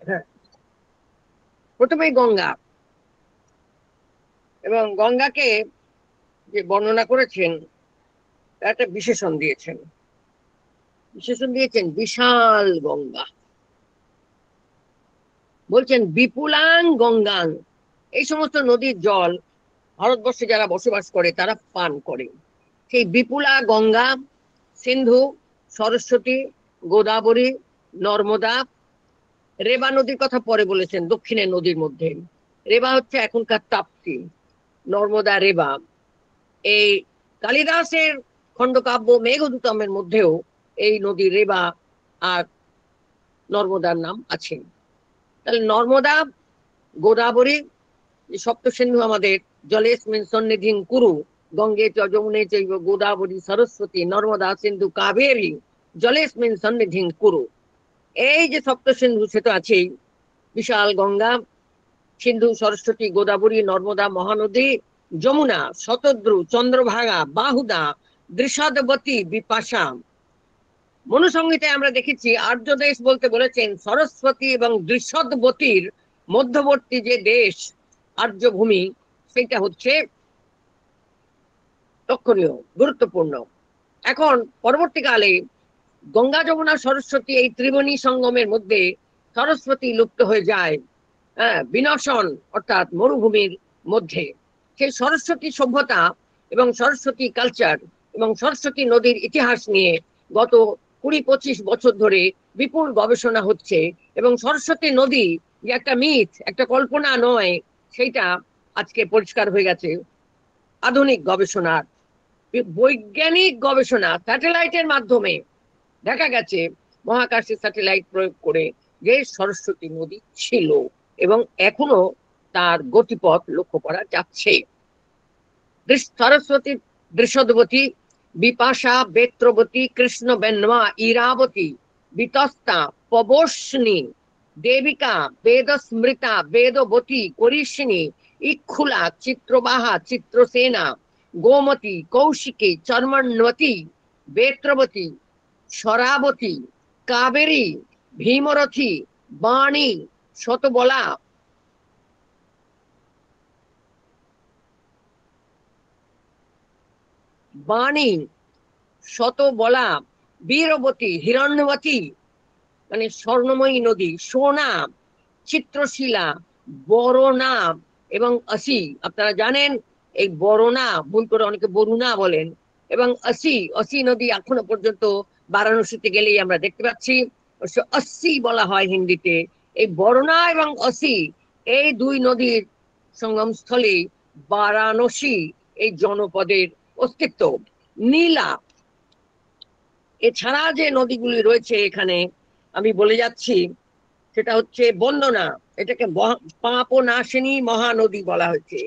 হ্যাঁ, প্রথমেই গঙ্গা, এবং গঙ্গাকে যে বর্ণনা করেছেন তার একটা বিশেষণ দিয়েছেন বিশাল গঙ্গা। বলছেন বিপুলাং গঙ্গাং, এই সমস্ত নদীর জল ভারতবর্ষে যারা বসবাস করে তারা পান করে। সেই বিপুলা গঙ্গা, সিন্ধু, সরস্বতী, গোদাবরী, নর্মদা, রেবা নদীর কথা পরে বলেছেন দক্ষিণের নদীর মধ্যে। রেবা হচ্ছে এখনকার তাপ্তি, নর্মদা, রেবা। এই কালিদাসের খণ্ডকাব্য মেঘদূতমের মধ্যেও এই নদী রেবা আর নর্মদার নাম আছে। তাহলে নর্মদা, গোদাবরী, সপ্ত সিন্ধু আমাদের জলেস্মিন সন্নিধিং কুরু, গঙ্গে চ যমুনে চৈব গোদাবরী সরস্বতী নর্মদা সিন্ধু কাবেরী জলেস্মিন সন্নিধিং কুরু। এই যে সপ্ত সিন্ধু সে তো আছেই, বিশাল গঙ্গা, সিন্ধু, সরস্বতী, গোদাবরী, নর্মদা, মহানদী, যমুনা, শতদ্রু, চন্দ্রভাগা, বাহুদা, দৃষাদবতী, বিপাশা। মনুসংহিতায় আমরা দেখেছি আর্যদেশ বলতে বলেছেন সরস্বতী এবং দৃষদবতীর মধ্যবর্তী যে দেশ আর্যভূমি, সেটা হচ্ছে লক্ষণীয়, গুরুত্বপূর্ণ। এখন পরবর্তীকালে গঙ্গা, যমুনা, সরস্বতী এই ত্রিবেণী সঙ্গমের মধ্যে সরস্বতী লুপ্ত হয়ে যায়, বিনশন অর্থাৎ মরুভূমির মধ্যে। সেই সরস্বতী সভ্যতা এবং সরস্বতী কালচার এবং সরস্বতী নদীর ইতিহাস নিয়ে গত 20-25 বছর ধরে বিপুল গবেষণা হচ্ছে, এবং সরস্বতী নদী যে একটা মিথ, একটা কল্পনা নয়, সেইটা আজকে পরিষ্কার হয়ে গেছে আধুনিক গবেষণার, বৈজ্ঞানিক গবেষণা। স্যাটেলাইটের মাধ্যমে দেখা গেছে, মহাকাশে স্যাটেলাইট প্রয়োগ করে, যে সরস্বতী নদী ছিল এবং এখনো তার গতিপথ লক্ষ্য করা যাচ্ছে। সরস্বতী, দৃষদবতী, বিপাশা, বেত্রবতী, কৃষ্ণ বেন্মা, ইরাবতী, বিতস্তা, পবর্ষিণী, দেবিকা, বেদস্মৃতা, বেদবতী, করিষ্ণী, ইক্ষুলা, চিত্রবাহা, চিত্রসেনা, গোমতী, কৌশিকী, চর্মণ্বতী, বেত্রবতী, শরাবতী, কাবেরী, ভীমরথী, বাণী, শতবলা, বাণী, শতবলা, বীরবতী, হিরণ্যবতী মানে স্বর্ণময়ী নদী, সোনা, চিত্রশিলা, বরনা এবং অসি। আপনারা জানেন এই বরনা ভুল করে অনেকে বরুণা বলেন, এবং অসি নদী এখনো পর্যন্ত বারাণসীতে গেলেই আমরা দেখতে পাচ্ছি, অসি বলা হয় হিন্দিতে। এই বরনা এবং অসি এই দুই নদীর সঙ্গমস্থলে বারাণসী এই জনপদের অস্তিত্ব। নীলা, এছাড়া যে নদীগুলি রয়েছে এখানে আমি বলে যাচ্ছি, সেটা হচ্ছে বন্দনা, এটাকে পাপনাশিনী মহানদী বলা হয়েছে।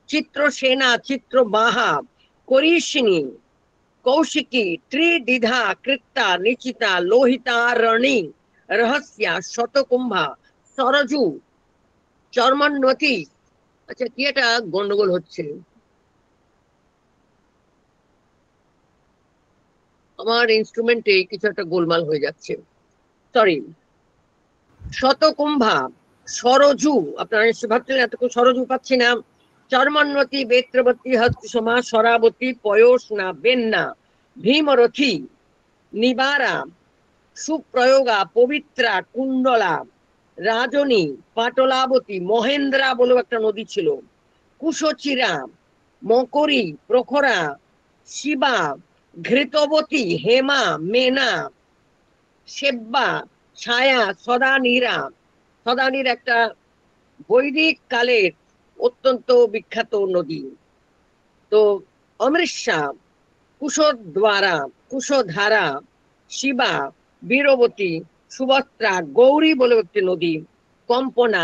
চিত্রসেনা, চিত্রবাহা, করিষ্ণী, কৌশিকী, ত্রিদিধা, কৃত্তা, নিচিতা, লোহিতারণী, রহস্যা, শতকুম্ভা, সরজু, চর্মণ্বতী। আচ্ছা, কি একটা গন্ডগোল হচ্ছে, আমার ইনস্ট্রুমেন্টে কিছু একটা গোলমাল হয়ে যাচ্ছে, সরি। শতকুম্ভা, সরজু, আপনারা নিশ্চয় ভাবছেন এতক্ষণ সরজু পাচ্ছি না। চর্মণ্বতী, বেত্রবতী, হস্তসমা, শরাবতী, পয়োষ্ণা, বেন্না, ভীমরথী, নিবারা, সুপ্রয়োগা, পবিত্রা, কুণ্ডলা, রাজনী, পাটলাবতী, মহেন্দ্রা বলেও একটা নদী ছিল, কুশচিরা, মকরী, প্রখরা, শিবা, ঘৃতবতী, হেমা, মেনা, সেব্বা, ছায়া, সদানীরা। সদানীর একটা বৈদিক কালের অত্যন্ত বিখ্যাত নদী। তো অমৃষা, কুশদ্বারা, কুশধারা, শিবা, বীরবতী, সুভদ্রা, গৌরী বলে একটি নদী, কম্পনা,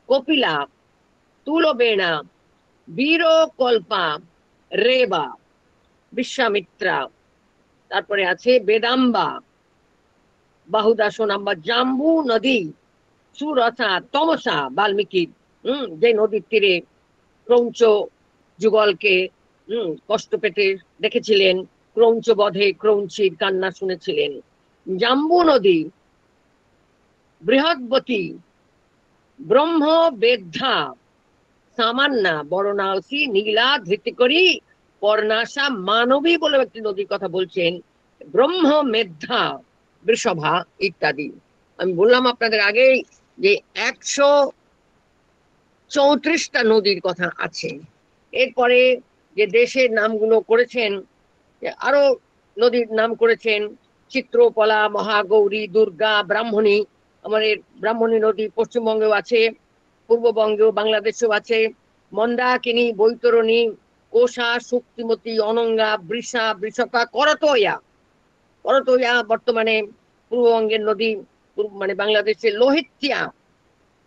কপিলা, তুলবেণা, বীরকল্পা, রেবা, বিশ্বামিত্রা, তারপরে আছে বেদাম্বা, বাহুদা, সোনাম্বা, জাম্বু নদী, সুরসা, তমসা, বাল্মীকি যে নদীর তীরে ক্রৌঞ্চ যুগলকে কষ্ট পেতে দেখেছিলেন, ক্রৌঞ্চ বধে ক্রৌঞ্চীর কান্না শুনেছিলেন। জাম্বু নদী, বৃহৎবতী, ব্রহ্ম বেদ্ধা, সামান্না, বরণাসী, নীলা, ধৃতিকরী, পর্ণাশা, মানবী বলে একটি নদীর কথা বলছেন, ব্রহ্ম মেদ্ধা, বৃষভা ইত্যাদি। আমি বললাম আপনাদের আগেই যে 134টা নদীর কথা আছে। এরপরে যে দেশের নামগুলো করেছেন, আরো নদীর নাম করেছেন, চিত্রকলা, মহাগৌরী, দুর্গা, ব্রাহ্মণী। আমাদের ব্রাহ্মণী নদী পশ্চিমবঙ্গেও আছে, পূর্ববঙ্গেও বাংলাদেশেও আছে। মন্দাকিনী, বৈতরণী, কোষা, শক্তিমতী, অনঙ্গা, বৃষা, বৃষকা, করতোয়া। করতোয়া বর্তমানে পূর্ববঙ্গের নদী, মানে বাংলাদেশের লোহিত্যা।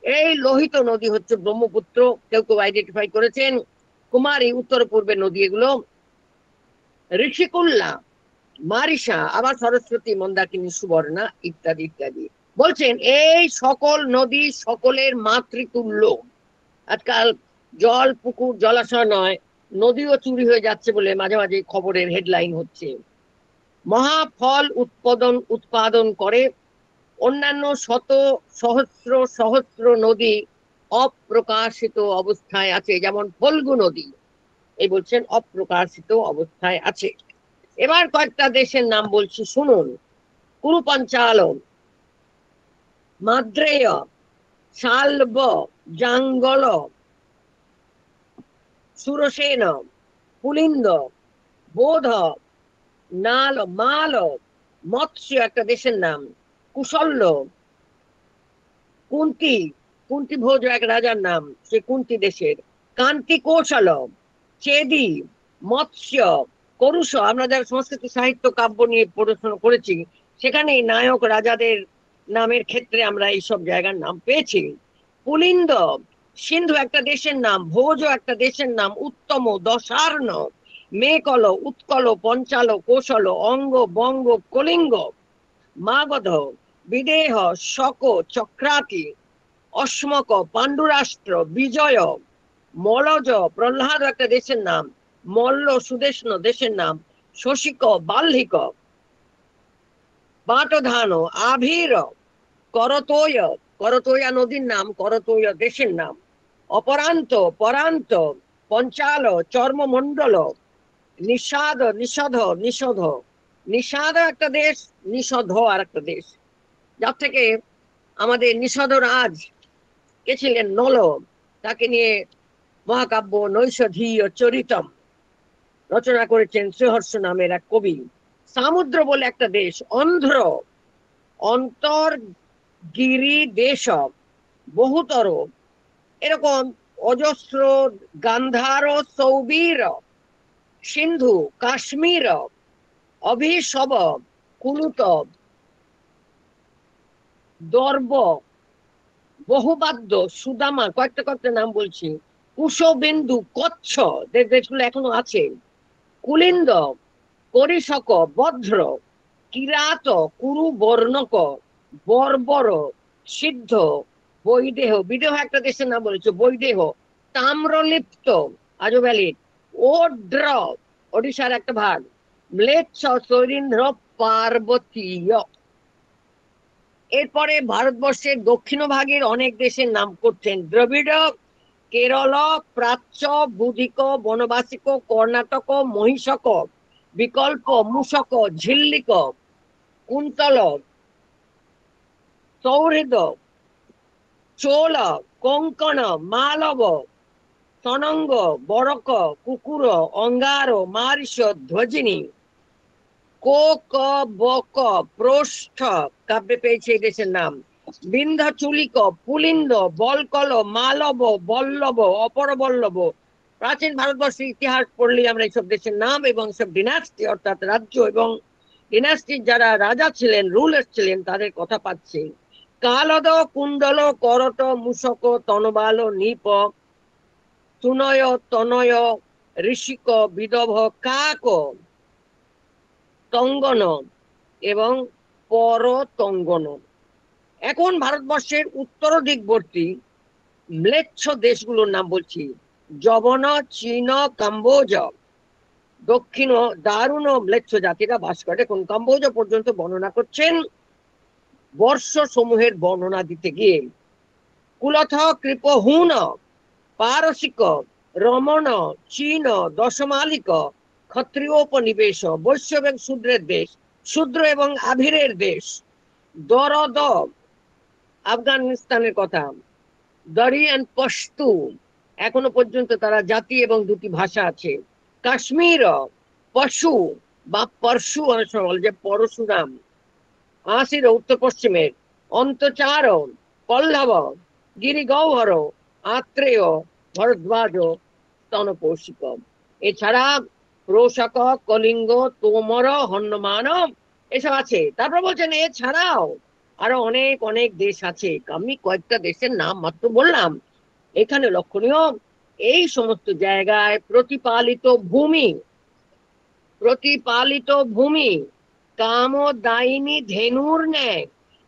এই লোহিত নদী হচ্ছে ব্রহ্মপুত্র, কেউ কেউ আইডেন্টিফাই করেছেন। কুমারী, উত্তর পূর্বের নদী এগুলো। ঋষিকুল্লা, মারিসা, আবার সরস্বতী, মন্দাকিনী, সুবর্ণা ইত্যাদি ইত্যাদি। বলছেন এই সকল নদী সকলের মাতৃতুল্য। আজকাল জল, পুকুর, জলাশয় নয়, নদীও চুরি হয়ে যাচ্ছে বলে মাঝে মাঝে খবরের হেডলাইন হচ্ছে। মহাফল উৎপাদন করে। অন্যান্য শত সহস্র সহস্র নদী অপ্রকাশিত অবস্থায় আছে, যেমন ফল্গু নদী, এই বলছেন অপ্রকাশিত অবস্থায় আছে। এবার কয়েকটা দেশের নাম বলছি, শুনুন। কুরুপাঞ্চাল, মাদ্রেয়, শালব, জাঙ্গল, সুরসেন, পুলিন্দ, বোধ, নাল, মাল, মৎস্য একটা দেশের নাম, কুশল্য, কুন্তি, কুন্তি ভোজ এক রাজার নাম, সে কুন্তি দেশের, কান্তি কৌশল, চেদি, মৎস্য, করুষ। আমরা যারা সংস্কৃত সাহিত্য কাব্য নিয়ে পড়াশোনা করেছি, সেখানে নায়ক রাজাদের নামের ক্ষেত্রে আমরা এইসব জায়গার নাম পেয়েছি। পুলিন্দ, সিন্ধু একটা দেশের নাম, ভোজ একটা দেশের নাম, উত্তম, দশার্ণ, মেকল, উৎকল, পঞ্চাল, কৌশল, অঙ্গ, বঙ্গ, কলিঙ্গ, মাগধ, বিদেহ, শক, চক্রাতি, অশ্মক, পাণ্ডুরাষ্ট্র, বিজয়, মলজ, প্রহ্লাদ একটা দেশের নাম, মল্ল, সুদেষ্ণ দেশের নাম, শশিক, বাল্হিক, বাটধান, আভীর, করতোয়, করতোয়া নদীর নাম, করতোয়া দেশের নাম, অপরান্ত, পরান্ত, পঞ্চাল, চর্মমণ্ডল, নিষাদ, নিষধ, নিষধ, নিষাদ একটা দেশ, নিষধ আর একটা দেশ, যার থেকে আমাদের নিষধ রাজ কে ছিলেন, নল, তাকে নিয়ে মহাকাব্য নৈষধীয় চরিতম রচনা করেছেন শ্রীহর্ষ নামের এক কবি। সামুদ্র বলে একটা দেশ, অন্ধ্র, অন্তর্গিরি দেশ, বহুতর, এরকম অজস্র, গান্ধার, সৌবীর, সিন্ধু, কাশ্মীর, অভিশব, কুলুত, দর্ব, বহুবাদ্য, সুদামা, কয়েকটা কয়েকটা নাম বলছি, কুশবিন্দু, কচ্ছ, দেশগুলো এখনো আছে, কুলিন্দ, করিশক, বজ্র, কিরাত, কুরু, বর্ণক, বর্বর, সিদ্ধ, বৈদেহ, বিদেহ একটা দেশের নাম বলেছে, বৈদেহ, তাম্রলিপ্ত, আজও ভ্যালিড, ওড্র, ওড়িশার একটা ভাগ, ম্লেচ্ছ, সৈরিন্দ্র, পার্বতীয়। এরপরে ভারতবর্ষের দক্ষিণ ভাগের অনেক দেশের নাম করছেন, দ্রবিড়, কেরল, প্রাচ্য, বুধিক, বনবাসিক, কর্ণাটক, মহিষক, বিকল্প, মূষক, ঝিল্লিক, কুন্তল, সৌহৃদ, চোল, কোঙ্কণ, মালব, সনঙ্গ, বরক, কুকুর, অঙ্গার, মারিস, ধ্বজিনী, কোক, বক, প্রষ্ঠ কাব্যে পেয়েছে এই দেশের নাম, বিন্ধ্যাচুলিক, পুলিন্দ, বলকল, মালব, বল্লভ, অপরবল্লভ। প্রাচীন ভারতবর্ষের ইতিহাস পড়লে আমরা এইসব দেশের নাম এবং সব ডিনাস্টি অর্থাৎ রাজ্য এবং ডিনাস্টির যারা রাজা ছিলেন, রুলার ছিলেন, তাদের কথা পাচ্ছি। কালদ, কুণ্ডল, করট, মূষক, তনবাল, নিপ, তুনয়, তনয়, ঋষিক, বিদভ, কাক, তঙ্গন এবং পরতঙ্গন। এখন ভারতবর্ষের উত্তর দিকবর্তী ম্লেচ্ছ দেশগুলোর নাম বলছি, যবন, চীন, কাম্বোজ, দক্ষিণ ও দারুণ ও ম্লেচ্ছ জাতিরা বাস করে। কোন কম্বোজ পর্যন্ত বর্ণনা করছেন বর্ষ সমূহের বর্ণনা দিতে গিয়ে। কুলথ কৃপ হুন পারসিক রমণ চীন দশমালিক ক্ষত্রিয়োপনিবেশ বৈশ্য এবং শূদ্রের দেশ, শূদ্র এবং আভিরের দেশ, দরদ আফগানিস্তানের কথা, দরি অ্যান্ড পশতু এখনো পর্যন্ত তারা জাতি এবং দুটি ভাষা আছে। কাশ্মীর পশু বা পরশু অনেক সময় বলে যে পরশুরাম, আশির উত্তর পশ্চিমের, অন্তচার পল্লব গিরি গৌহর আত্রেয় ভরদ্বাজ স্তনপৌষিক। এছাড়া প্রোষক কলিঙ্গ তোমর হন্যমান এসব আছে। তারপর বলছেন এছাড়াও আরো অনেক অনেক দেশ আছে। আমি কয়েকটা দেশের নাম মাত্র বললাম। এখানে লক্ষণীয় এই সমস্ত জায়গায় প্রতিপালিত ভূমি কামদায়িনী ধেনুর ন্যায়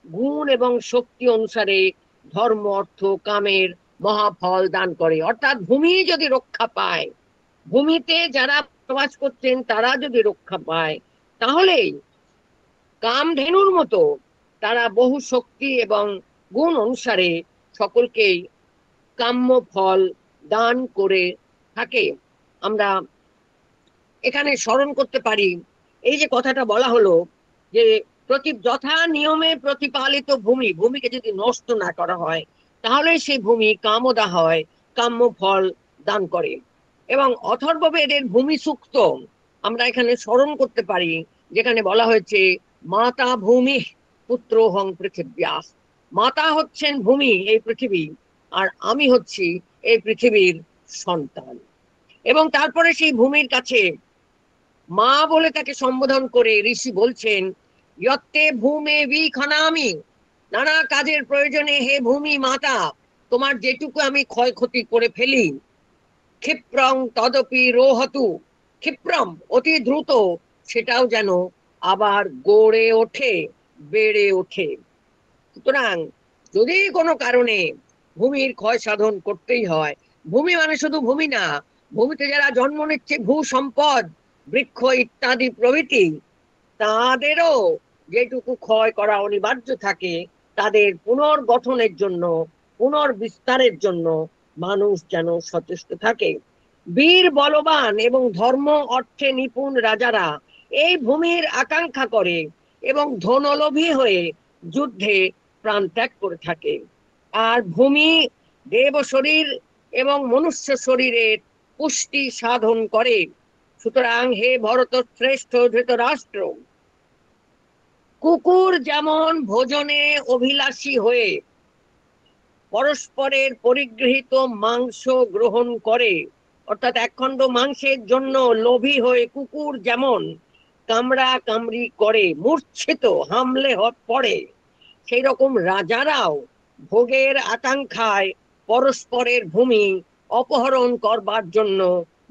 গুণ এবং শক্তি অনুসারে ধর্ম অর্থ কামের মহাফল দান করে। অর্থাৎ ভূমি যদি রক্ষা পায়, ভূমিতে যারা বসবাস করছেন তারা যদি রক্ষা পায়, তাহলেই কামধেনুর মতো তারা বহু শক্তি এবং গুণ অনুসারে সকলকেই কাম্য ফল দান করে থাকে। আমরা এখানে স্মরণ করতে পারি এই যে কথাটা বলা হলো যে যথা নিয়মে প্রতিপালিত ভূমি, ভূমিকে যদি নষ্ট না করা হয় তাহলে সেই ভূমি কামদা হয়, কাম্য ফল দান করে। এবং অথর্ববেদের ভূমি সূক্ত আমরা এখানে স্মরণ করতে পারি, যেখানে বলা হয়েছে মাতা ভূমি পুত্র হং পৃথিব্যা। মাতা হচ্ছেন ভূমি, এই পৃথিবী, আর আমি হচ্ছি এই পৃথিবীর সন্তান। এবং তারপরে সেই ভূমির কাছে মা বলে তাকে সম্বোধন করে ঋষি বলছেন ইয়ত্তে ভূমে বিখনামি, নানা কাজের প্রয়োজনে হে ভূমি মাতা তোমার যেটুকু আমি ক্ষয়ক্ষতি করে ফেলি, ক্ষিপ্রং তদপি রোহতু, ক্ষিপ্রম অতি দ্রুত সেটাও যেন আবার গড়ে ওঠে, বেড়ে ওঠে। সুতরাং যদি কোনো কারণে ভূমির ক্ষয় সাধন করতেই হয়, ভূমি মানে শুধু ভূমি না, ভূমিতে যারা জন্ম নিচ্ছে ভূ সম্পদ বৃক্ষ ইত্যাদি প্রভৃতি, তাদেরও যেটুকু ক্ষয় করা অনিবার্য থাকে, তাদের পুনর্গঠনের জন্য, পুনর্বিস্তারের জন্য মানুষ যেন সচেষ্ট থাকে। বীর বলবান এবং ধর্ম অর্থে নিপুণ রাজারা এই ভূমির আকাঙ্ক্ষা করে এবং ধনলোভী হয়ে যুদ্ধে প্রাণ ত্যাগ করে থাকে। আর ভূমি দেব শরীর এবং মনুষ্য শরীরের পুষ্টি সাধন করে। সুতরাং হে ভরত শ্রেষ্ঠ ধৃতরাষ্ট্র, কুকুর যেমন ভোজনে অভিলাষী হয়ে পরস্পরের পরিগৃহীত মাংস গ্রহণ করে, অর্থাৎ একখণ্ড মাংসের জন্য লোভী হয়ে কুকুর যেমন কামড়া কামড়ি করে মূর্ছিত হামলে পড়ে, সেই রকম রাজারাও ভোগের আকাঙ্ক্ষায় পরস্পরের ভূমি অপহরণ করবার জন্য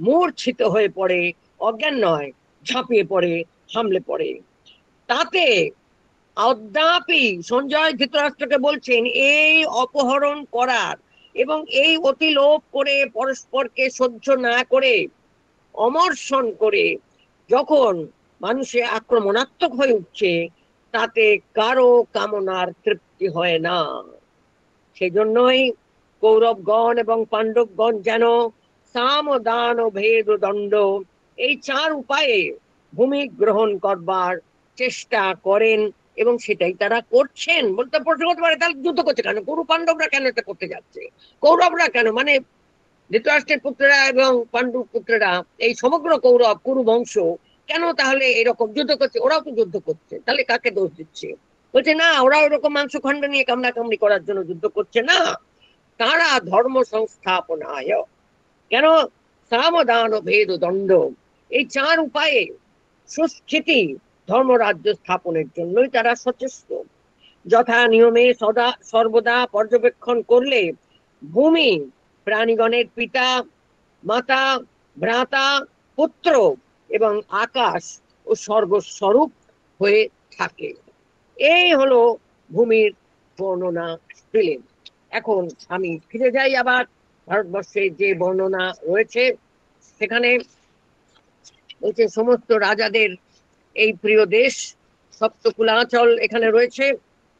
মূর্ছিত হয়ে পড়ে, অজ্ঞান নয়, ঝাঁপিয়ে পড়ে, হামলে পড়ে। তাতে অদ্যাপি সঞ্জয় ধৃতরাষ্ট্রকে বলছেন এই অপহরণ করার এবং এই অতি লোভ করে পরস্পরকে সহ্য না করে অমর্ষণ করে যখন মানুষে আক্রমণাত্মক হয়ে উঠছে, তাতে কারো কামনার তৃপ্তি হয় না। সেজন্যই কৌরবগণ এবং পাণ্ডবগণ যেন সাম দান ও ভেদ দণ্ড এই চার উপায়ে ভূমি গ্রহণ করবার চেষ্টা করেন, এবং সেটাই তারা করছেন। বলতে প্রশ্ন করতে পারে তাহলে যুদ্ধ করছে কেন, কুরু পাণ্ডবরা কেন এটা করতে যাচ্ছে, কৌরবরা কেন, মানে ধৃতরাষ্ট্রের পুত্ররা এবং পাণ্ডব পুত্ররা এই সমগ্র কৌরব কুরু বংশ কেন তাহলে এরকম যুদ্ধ করছে, ওরাও তো যুদ্ধ করছে, তাহলে কাকে দোষ দিচ্ছে? বলছে না, ওরা ওরকম মাংস খণ্ড নিয়ে কামড়া কামড়ি করার জন্য যুদ্ধ করছে না, তারা ধর্ম সংস্থাপনায়, কেন সামদান ভেদ দণ্ড এই চার উপায়ে সুস্থিতি ধর্মরাজ্য স্থাপনের জন্যই তারা সচেষ্ট। যথা নিয়মে সদা সর্বদা পর্যবেক্ষণ করলে ভূমি প্রাণীগণের পিতা মাতা ভ্রাতা পুত্র এবং আকাশ ও সর্বস্বরূপ হয়ে থাকে। এই হলো ভূমির বর্ণনা পেলেন। এখন আমি ফিরে যাই আবার ভারতবর্ষের যে বর্ণনা রয়েছে সেখানে বলছে সমস্ত রাজাদের এই প্রিয় দেশ সপ্তকুলাচল এখানে রয়েছে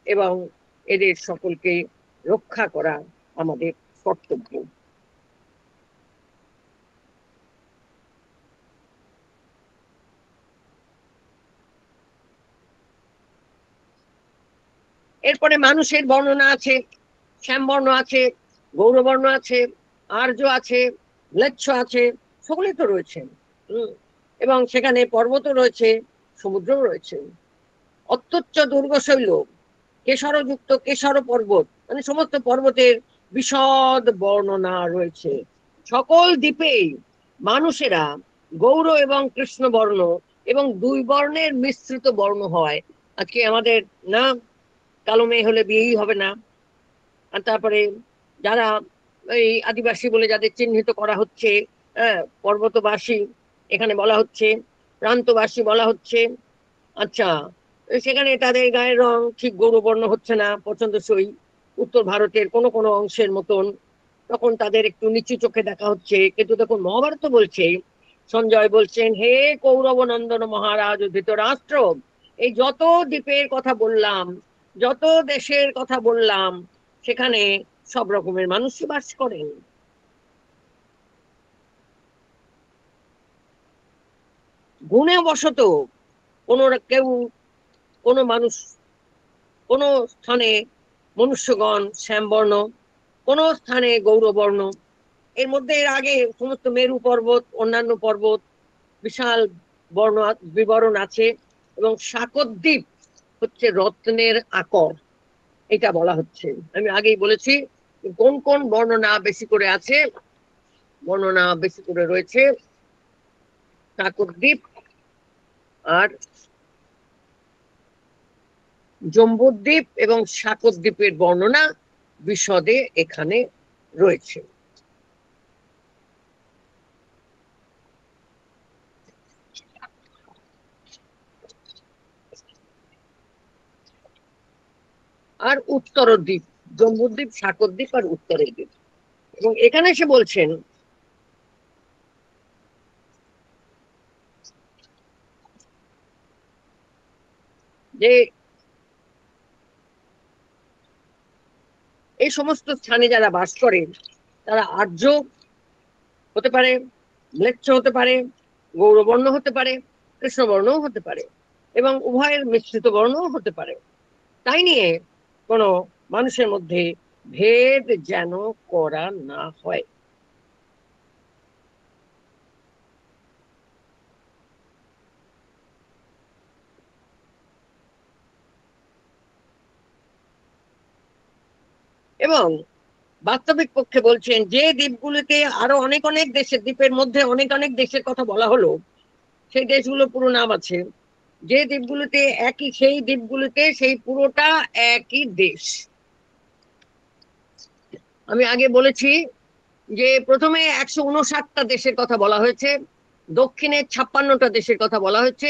এবং এদের সকলকে রক্ষা করা আমাদের কর্তব্য। এরপরে মানুষের বর্ণনা আছে, শ্যামবর্ণ আছে, গৌরবর্ণ আছে, আর্য আছে, ম্লেচ্ছ আছে, সকলে তো রয়েছে। এবং সেখানে পর্বতও রয়েছে, সমুদ্রও রয়েছে। অত্যুচ্চ দুর্গশৈল, কেশরযুক্ত কেশর পর্বত, মানে সমস্ত পর্বতের বিশদ বর্ণনা রয়েছে। সকল দ্বীপেই মানুষেরা গৌর এবং কৃষ্ণ বর্ণ এবং দুই বর্ণের মিশ্রিত বর্ণ হয়। আজকে আমাদের না কালো মেয়ে হলে বিয়েই হবে না। আর তারপরে যারা এই আদিবাসী বলে যাদের চিহ্নিত করা হচ্ছে, পর্বতবাসী এখানে বলা হচ্ছে, প্রান্তবাসী বলা হচ্ছে, আচ্ছা সেখানে তাদের গায়ের রং ঠিক গৌরবর্ণ হচ্ছে না পছন্দসই উত্তর ভারতের কোনো কোনো অংশের মতন, তখন তাদের একটু নিচু চোখে দেখা হচ্ছে। কিন্তু দেখুন মহাভারত বলছে, সঞ্জয় বলছেন, হে কৌরব নন্দন মহারাজ ধৃতরাষ্ট্র, এই যত দ্বীপের কথা বললাম, যত দেশের কথা বললাম, সেখানে সব রকমের মানুষই বাস করেন। গুণে বশত কোন কেউ, কোন মানুষ, কোন স্থানে মনুষ্যগণ শ্যামবর্ণ, কোন স্থানে গৌরবর্ণ। এর মধ্যে এর আগে সমস্ত মেরু পর্বত, অন্যান্য পর্বত বিশাল বর্ণ বিবরণ আছে। এবং শাকদ্বীপ হচ্ছে রত্নের আকর, এটা বলা হচ্ছে। আমি আগেই বলেছি কোন কোন বর্ণনা বেশি করে আছে, বর্ণনা বেশি করে রয়েছে শাকদ্বীপ আর জম্বুদ্বীপ এবং শাকদ্বীপের বর্ণনা বিশদে এখানে রয়েছে। আর উত্তর দ্বীপ, জম্বুদ্বীপ, শাকদ্বীপ আর উত্তরের দ্বীপ। এবং এখানে সে বলছেন যে এই সমস্ত স্থানে যারা বাস করেন তারা আর্য হতে পারে, ম্লেচ্ছ হতে পারে, গৌরবর্ণ হতে পারে, কৃষ্ণবর্ণও হতে পারে, এবং উভয়ের মিশ্রিত বর্ণও হতে পারে। তাই নিয়ে কোনো মানুষের মধ্যে ভেদ যেন করা না হয়। এবং বাস্তবিক পক্ষে বলছেন যে দ্বীপগুলিতে আরো অনেক অনেক দেশের, দ্বীপের মধ্যে অনেক অনেক দেশের কথা বলা হলো, সেই দেশগুলো পুরো নাম আছে। যে দ্বীপগুলিতে একই, সেই দ্বীপগুলিতে সেই পুরোটা একই দেশ। আমি আগে বলেছি যে প্রথমে 159টা দেশের কথা বলা হয়েছে, দক্ষিণে 56টা দেশের কথা বলা হয়েছে,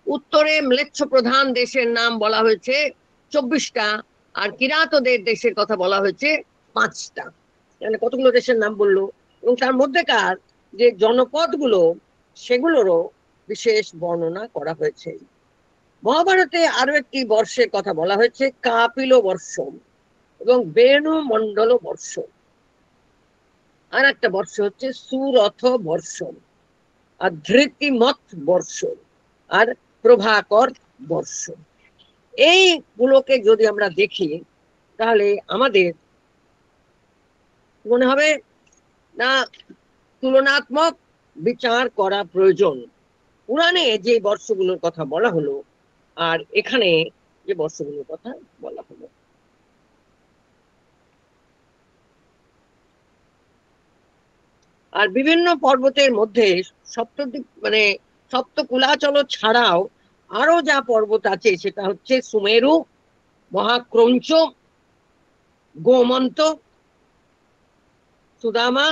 উত্তরে ম্লেচ্ছ প্রধান দেশের নাম বলা হয়েছে 24টা, আর কিরাতদের দেশের কথা বলা হয়েছে 5টা। মানে কতগুলো দেশের নাম বললো। এবং তার মধ্যেকার যে জনপদগুলো সেগুলোরও বিশেষ বর্ণনা করা হয়েছে। মহাভারতে আরো একটি বর্ষের কথা বলা হয়েছে, কাপিল বর্ষ এবং বেণু মন্ডল বর্ষ। আর একটা বর্ষ হচ্ছে সুরথ বর্ষ, আর ধৃতিমত বর্ষ, আর প্রভাকর বর্ষ। এইগুলোকে যদি আমরা দেখি তাহলে আমাদের মনে হবে না তুলনাত্মক বিচার করা প্রয়োজন। পুরাণে যে বর্ষগুলোর কথা বলা হলো আর এখানে যে বর্ষগুলোর কথা বলা হলো। আর বিভিন্ন পর্বতের মধ্যে সপ্তদ্বীপ মানে সপ্তকুলাচল ছাড়াও আরো যা পর্বত আছে সেটা হচ্ছে সুমেরু, মহাক্রৌঞ্চ, গোমন্ত, সুদামা,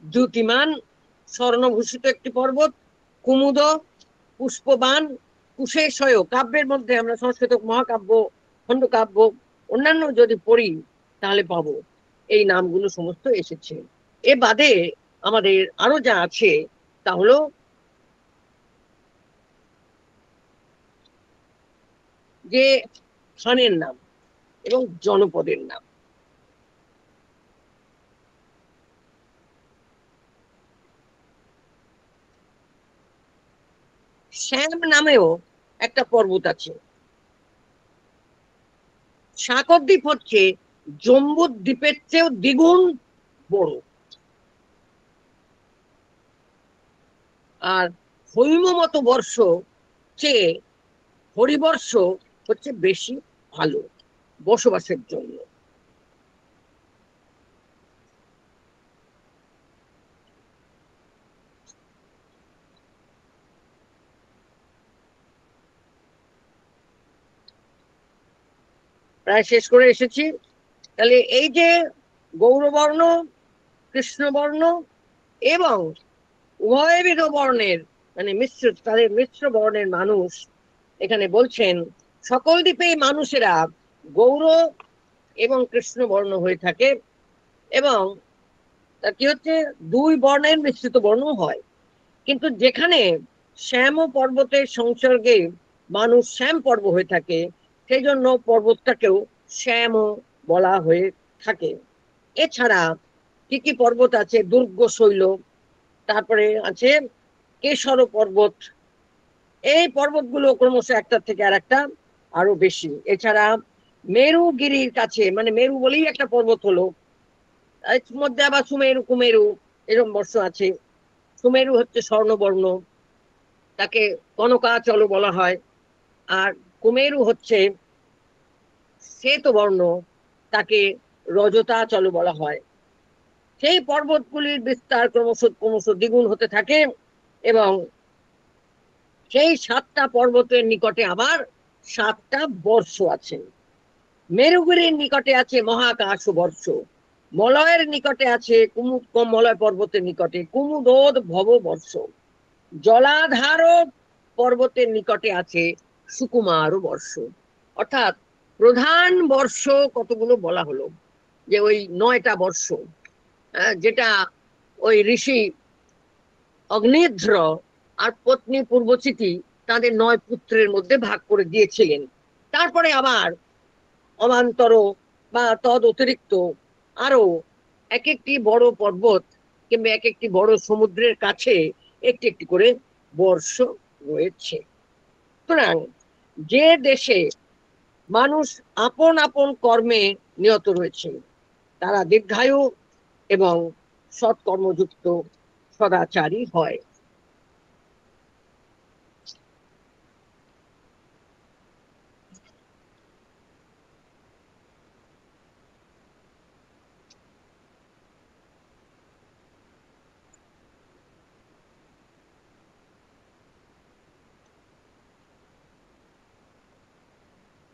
দ্যুতিমান, স্বর্ণভূষিত একটি পর্বত, কুমুদ, পুষ্পবান, কুশেশয়। কাব্যের মধ্যে আমরা সংস্কৃত মহাকাব্য, খণ্ডকাব্য, অন্যান্য যদি পড়ি তাহলে পাবো এই নামগুলো সমস্ত এসেছে। এ বাদে আমাদের আরো যা আছে তা হলো যে স্থানের নাম এবং জনপদের নাম। শ্যাম নামেও একটা পর্বত আছে। শাকরদ্বীপ হচ্ছে জম্বু দ্বীপের চেয়েও দ্বিগুণ বড়। আর হৈমমত বর্ষ চেয়ে হরিবর্ষ হচ্ছে বেশি ভালো বসবাসের জন্য। প্রায় শেষ করে এসেছি। তাহলে এই যে গৌরবর্ণ, কৃষ্ণবর্ণ এবং উভয়বিধ বর্ণের মানে তাদের মিশ্র বর্ণের মানুষ এখানে বলছেন সকল দ্বীপেই মানুষেরা গৌর এবং কৃষ্ণ বর্ণ হয়ে থাকে, এবং তার কি হচ্ছে দুই বর্ণের মিশ্রিত বর্ণ হয়। কিন্তু যেখানে শ্যাম পর্বতের সংসর্গে মানুষ শ্যাম পর্ব হয়ে থাকে, সেই জন্য পর্বতটাকেও শ্যাম বলা হয়ে থাকে। এছাড়া কি কি পর্বত আছে? দুর্গ শৈল, তারপরে আছে কেশর পর্বত। এই পর্বতগুলো ক্রমশ একটার থেকে আর একটা আরো বেশি। এছাড়া মেরুগিরির কাছে, মানে মেরু বলেই একটা পর্বত হলো, এর মধ্যে আবার সুমেরু কুমেরু এরকম বর্ষ আছে। সুমেরু হচ্ছে স্বর্ণবর্ণ, তাকে কনকাচল বলা হয়। আর কুমেরু হচ্ছে শ্বেতবর্ণ, তাকে রজতাচল বলা হয়। সেই পর্বতগুলির বিস্তার ক্রমশ ক্রমশ দ্বিগুণ হতে থাকে, এবং সেই 7টা পর্বতের নিকটে আবার 7টা বর্ষ আছে। মেরুগিরির নিকটে আছে মহাকাশ বর্ষ, মলয়ের নিকটে আছে মলয় পর্বতের নিকটে কুমুদোদ ভব বর্ষ, জলাধার পর্বতের নিকটে আছে সুকুমার বর্ষ। অর্থাৎ প্রধান বর্ষ কতগুলো বলা হলো, যে ওই 9টা বর্ষ, যেটা ওই ঋষি অগ্নিধ্র আর পত্নী পূর্বচিতি তাদের 9 পুত্রের মধ্যে ভাগ করে দিয়েছিলেন। তারপরে আবার অবান্তর বা তদ অতিরিক্ত আরো এক একটি বড় পর্বত কিংবা এক একটি বড় সমুদ্রের কাছে একটি একটি করে বর্ষ রয়েছে। সুতরাং যে দেশে মানুষ আপন আপন কর্মে নিয়ত রয়েছে তারা দীর্ঘায়ু এবং সৎকর্মযুক্ত সদাচারী হয়।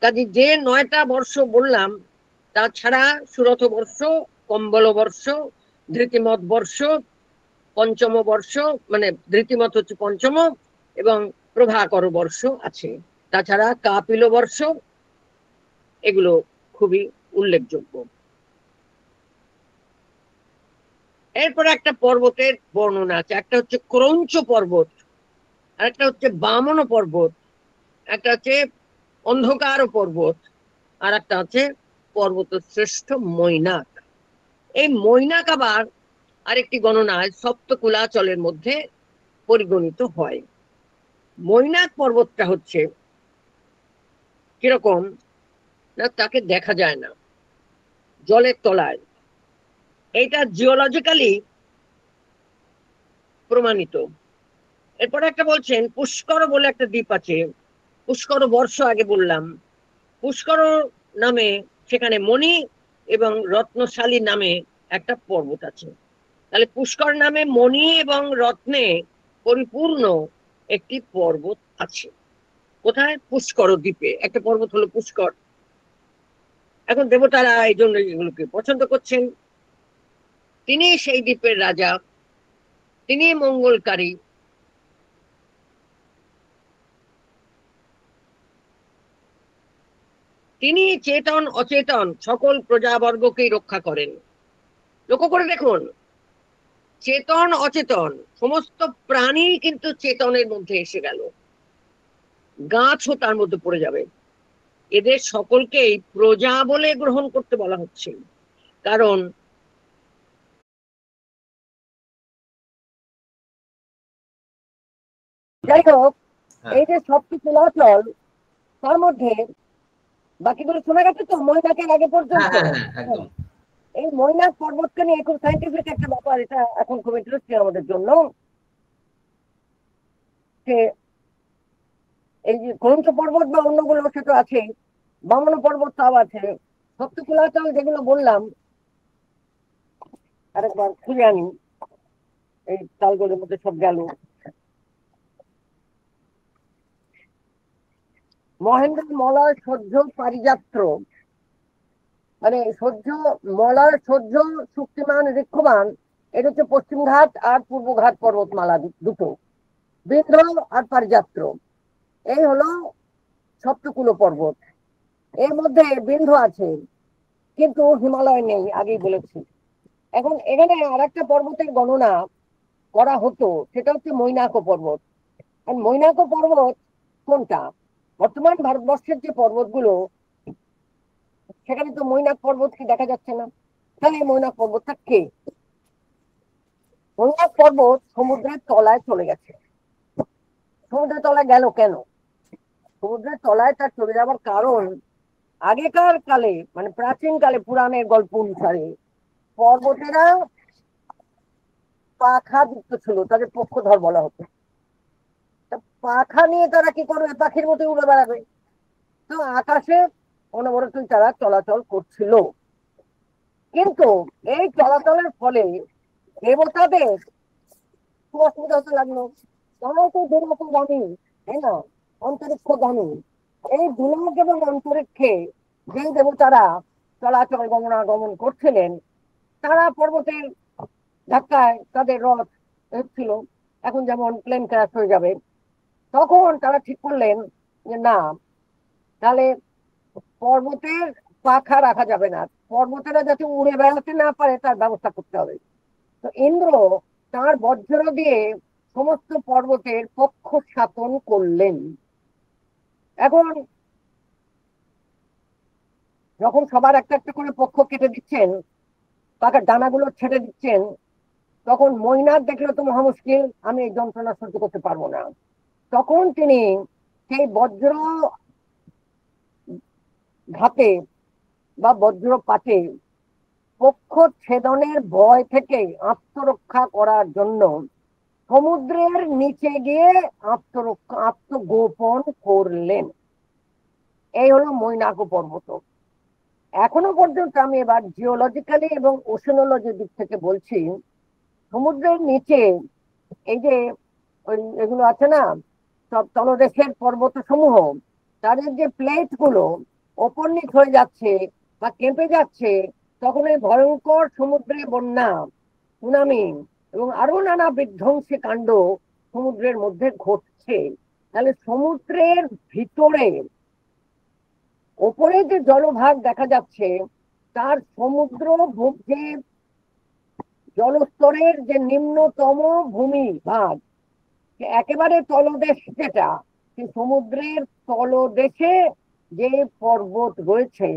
কাজে যে 9টা বর্ষ বললাম, তাছাড়া সুরথ বর্ষ, কম্বল বর্ষ, ধৃতিমত বর্ষ, পঞ্চম বর্ষ, মানে ধৃতিমত হচ্ছে পঞ্চম, এবং প্রভাকর বর্ষ আছে। তাছাড়া কাপিল বর্ষ, এগুলো খুবই উল্লেখযোগ্য। এরপরে একটা পর্বতের বর্ণনা আছে। একটা হচ্ছে ক্রৌঞ্চ পর্বত, আর একটা হচ্ছে বামন পর্বত, একটা হচ্ছে অন্ধকার পর্বত, আর একটা হচ্ছে পর্বত শ্রেষ্ঠ মৈনাক। এই মৈনাক আবার আরেকটি গণনায় সপ্তকুলাচলের মধ্যে পরিগণিত হয়। মৈনাক পর্বতটা হচ্ছে কিরকম না, তাকে দেখা যায় না, জলের তলায়। এটা জিওলজিক্যালি প্রমাণিত। এরপরে একটা বলছেন পুষ্কর বলে একটা দ্বীপ আছে। পুষ্কর বর্ষ আগে বললাম। পুষ্কর নামে সেখানে মণি এবং রত্নশালী নামে একটা পর্বত আছে। তাহলে পুষ্কর নামে মণি এবং রত্নে পরিপূর্ণ একটি পর্বত আছে। কোথায়? পুষ্কর দ্বীপে একটা পর্বত হলো পুষ্কর। এখন দেবতারা এই জন্য এগুলোকে পছন্দ করছেন। তিনি সেই দ্বীপের রাজা, তিনি মঙ্গলকারী। তিনি চেতন অচেতন সকল প্রজাবর্গকেই রক্ষা করেন। লক্ষ্য করে দেখুন, চেতন অচেতন সমস্ত প্রাণী কিন্তু চেতনের মধ্যে এসে গেল। গাছও তার মধ্যে পড়ে যাবে। এদের সকলকেই প্রজা বলে গ্রহণ করতে বলা হচ্ছে। কারণ যাই হোক, এই যে সবটি চলাচল, তার মধ্যে বাকিগুলো শোনা গেছে তো মৈনাকের আগে পর্যন্ত। এই মৈনাক পর্বতকে নিয়ে এখন সাইন্টিফিক একটা ব্যাপার, এটা এখন খুব ইন্টারেস্টিং আমাদের জন্য। যে এই যে কঞ্চ পর্বত বা অন্যগুলো সেটা আছে, বামন পর্বত তাও আছে, সপ্তকুলাচল যেগুলো বললাম, আরেকবার খুলে আনি, এই তালগুলোর মধ্যে সব গেল। মহেন্দ্র মলয় সহ্য পারিযাত্র, মানে সহ্য, মলয় সহ্য শক্তিমান ঋক্ষমান, এটা হচ্ছে পশ্চিম ঘাট আর পূর্ব ঘাট পর্বতমালা দুটো। বিন্ধ্য আর পারিযাত্র, এই হলো সপ্তকুল পর্বত। এর মধ্যে বিন্ধ্য আছে কিন্তু হিমালয় নেই, আগেই বলেছি। এখন এখানে আর একটা পর্বতের গণনা করা হতো, সেটা হচ্ছে মৈনাক পর্বত। আর মৈনাক পর্বত কোনটা? বর্তমান ভারতবর্ষের যে পর্বতগুলো, সেখানে তো মৈনাক পর্বত কি দেখা যাচ্ছে না। তাহলে এই মৈনাক পর্বতটা কে? মৈনাক পর্বত সমুদ্রের তলায় চলে গেছে। সমুদ্রের তলায় গেল কেন? সমুদ্রের তলায় তার চলে যাওয়ার কারণ, আগেকার কালে মানে প্রাচীন কালে পুরাণের গল্প অনুসারে পর্বতেরা পাখা যুক্ত ছিল, তাদের পক্ষধর বলা হতো। পাখা নিয়ে তারা কি করবে? পাখির মতো উড়ে বেড়াবে। তো আকাশে অনবরতই তারা চলাচল করছিল। কিন্তু এই চলাচলের ফলে দেবতাদের খুব অসুবিধা হতে লাগলো। তারাও তো দেবতা জানি, তাই না, অন্তরিক্ষ জানি। এই দুনিয়া এবং অন্তরিক্ষে যে দেবতারা চলাচল গমনাগমন করছিলেন, তারা পর্বতের ধাক্কায় তাদের রথ ছিল, এখন যেমন প্লেন ক্র্যাশ হয়ে যাবে। তখন তারা ঠিক করলেন যে না, তাহলে পর্বতের পাখা রাখা যাবে না, পর্বতেরা যাতে উড়ে বেড়াতে না পারে তার ব্যবস্থা করতে হবে। তো ইন্দ্র তার বজ্র দিয়ে সমস্ত পর্বতের পক্ষ স্থাপন করলেন। এখন যখন সবার একটা একটা করে পক্ষ কেটে দিচ্ছেন, পাখার ডানাগুলো ছেড়ে দিচ্ছেন, তখন মৈনাক দেখলো তো মহা মুশকিল, আমি এই যন্ত্রণা সহ্য করতে পারবো না। তখন তিনি সেই বজ্র ঘাতে বা বজ্রপাতে পক্ষ ছেদনের ভয় থেকে আত্মরক্ষা করার জন্য সমুদ্রের নিচে গিয়ে আত্মগোপন করলেন। এই হলো মৈনাক পর্বত। এখনো পর্যন্ত আমি এবার জিওলজিক্যালি এবং ওশেনোলজির দিক থেকে বলছি, সমুদ্রের নিচে এই যে এগুলো আছে না, সব তলদেশের পর্বত সমূহ, তাদের যে প্লেট গুলো ওপর নিচ হয়ে যাচ্ছে বা কেঁপে যাচ্ছে, তখন এই ভয়ঙ্কর সমুদ্রে বন্যা, সুনামি এবং আরো নানা বিধ্বংসী কাণ্ড সমুদ্রের মধ্যে ঘটছে। তাহলে সমুদ্রের ভিতরে ওপরে যে জলভাগ দেখা যাচ্ছে, তার সমুদ্র যে জলস্তরের যে নিম্নতম ভূমি ভাগ, একেবারে তলদেশ যেটা, সেই সমুদ্রের তলদেশে যে পর্বত রয়েছে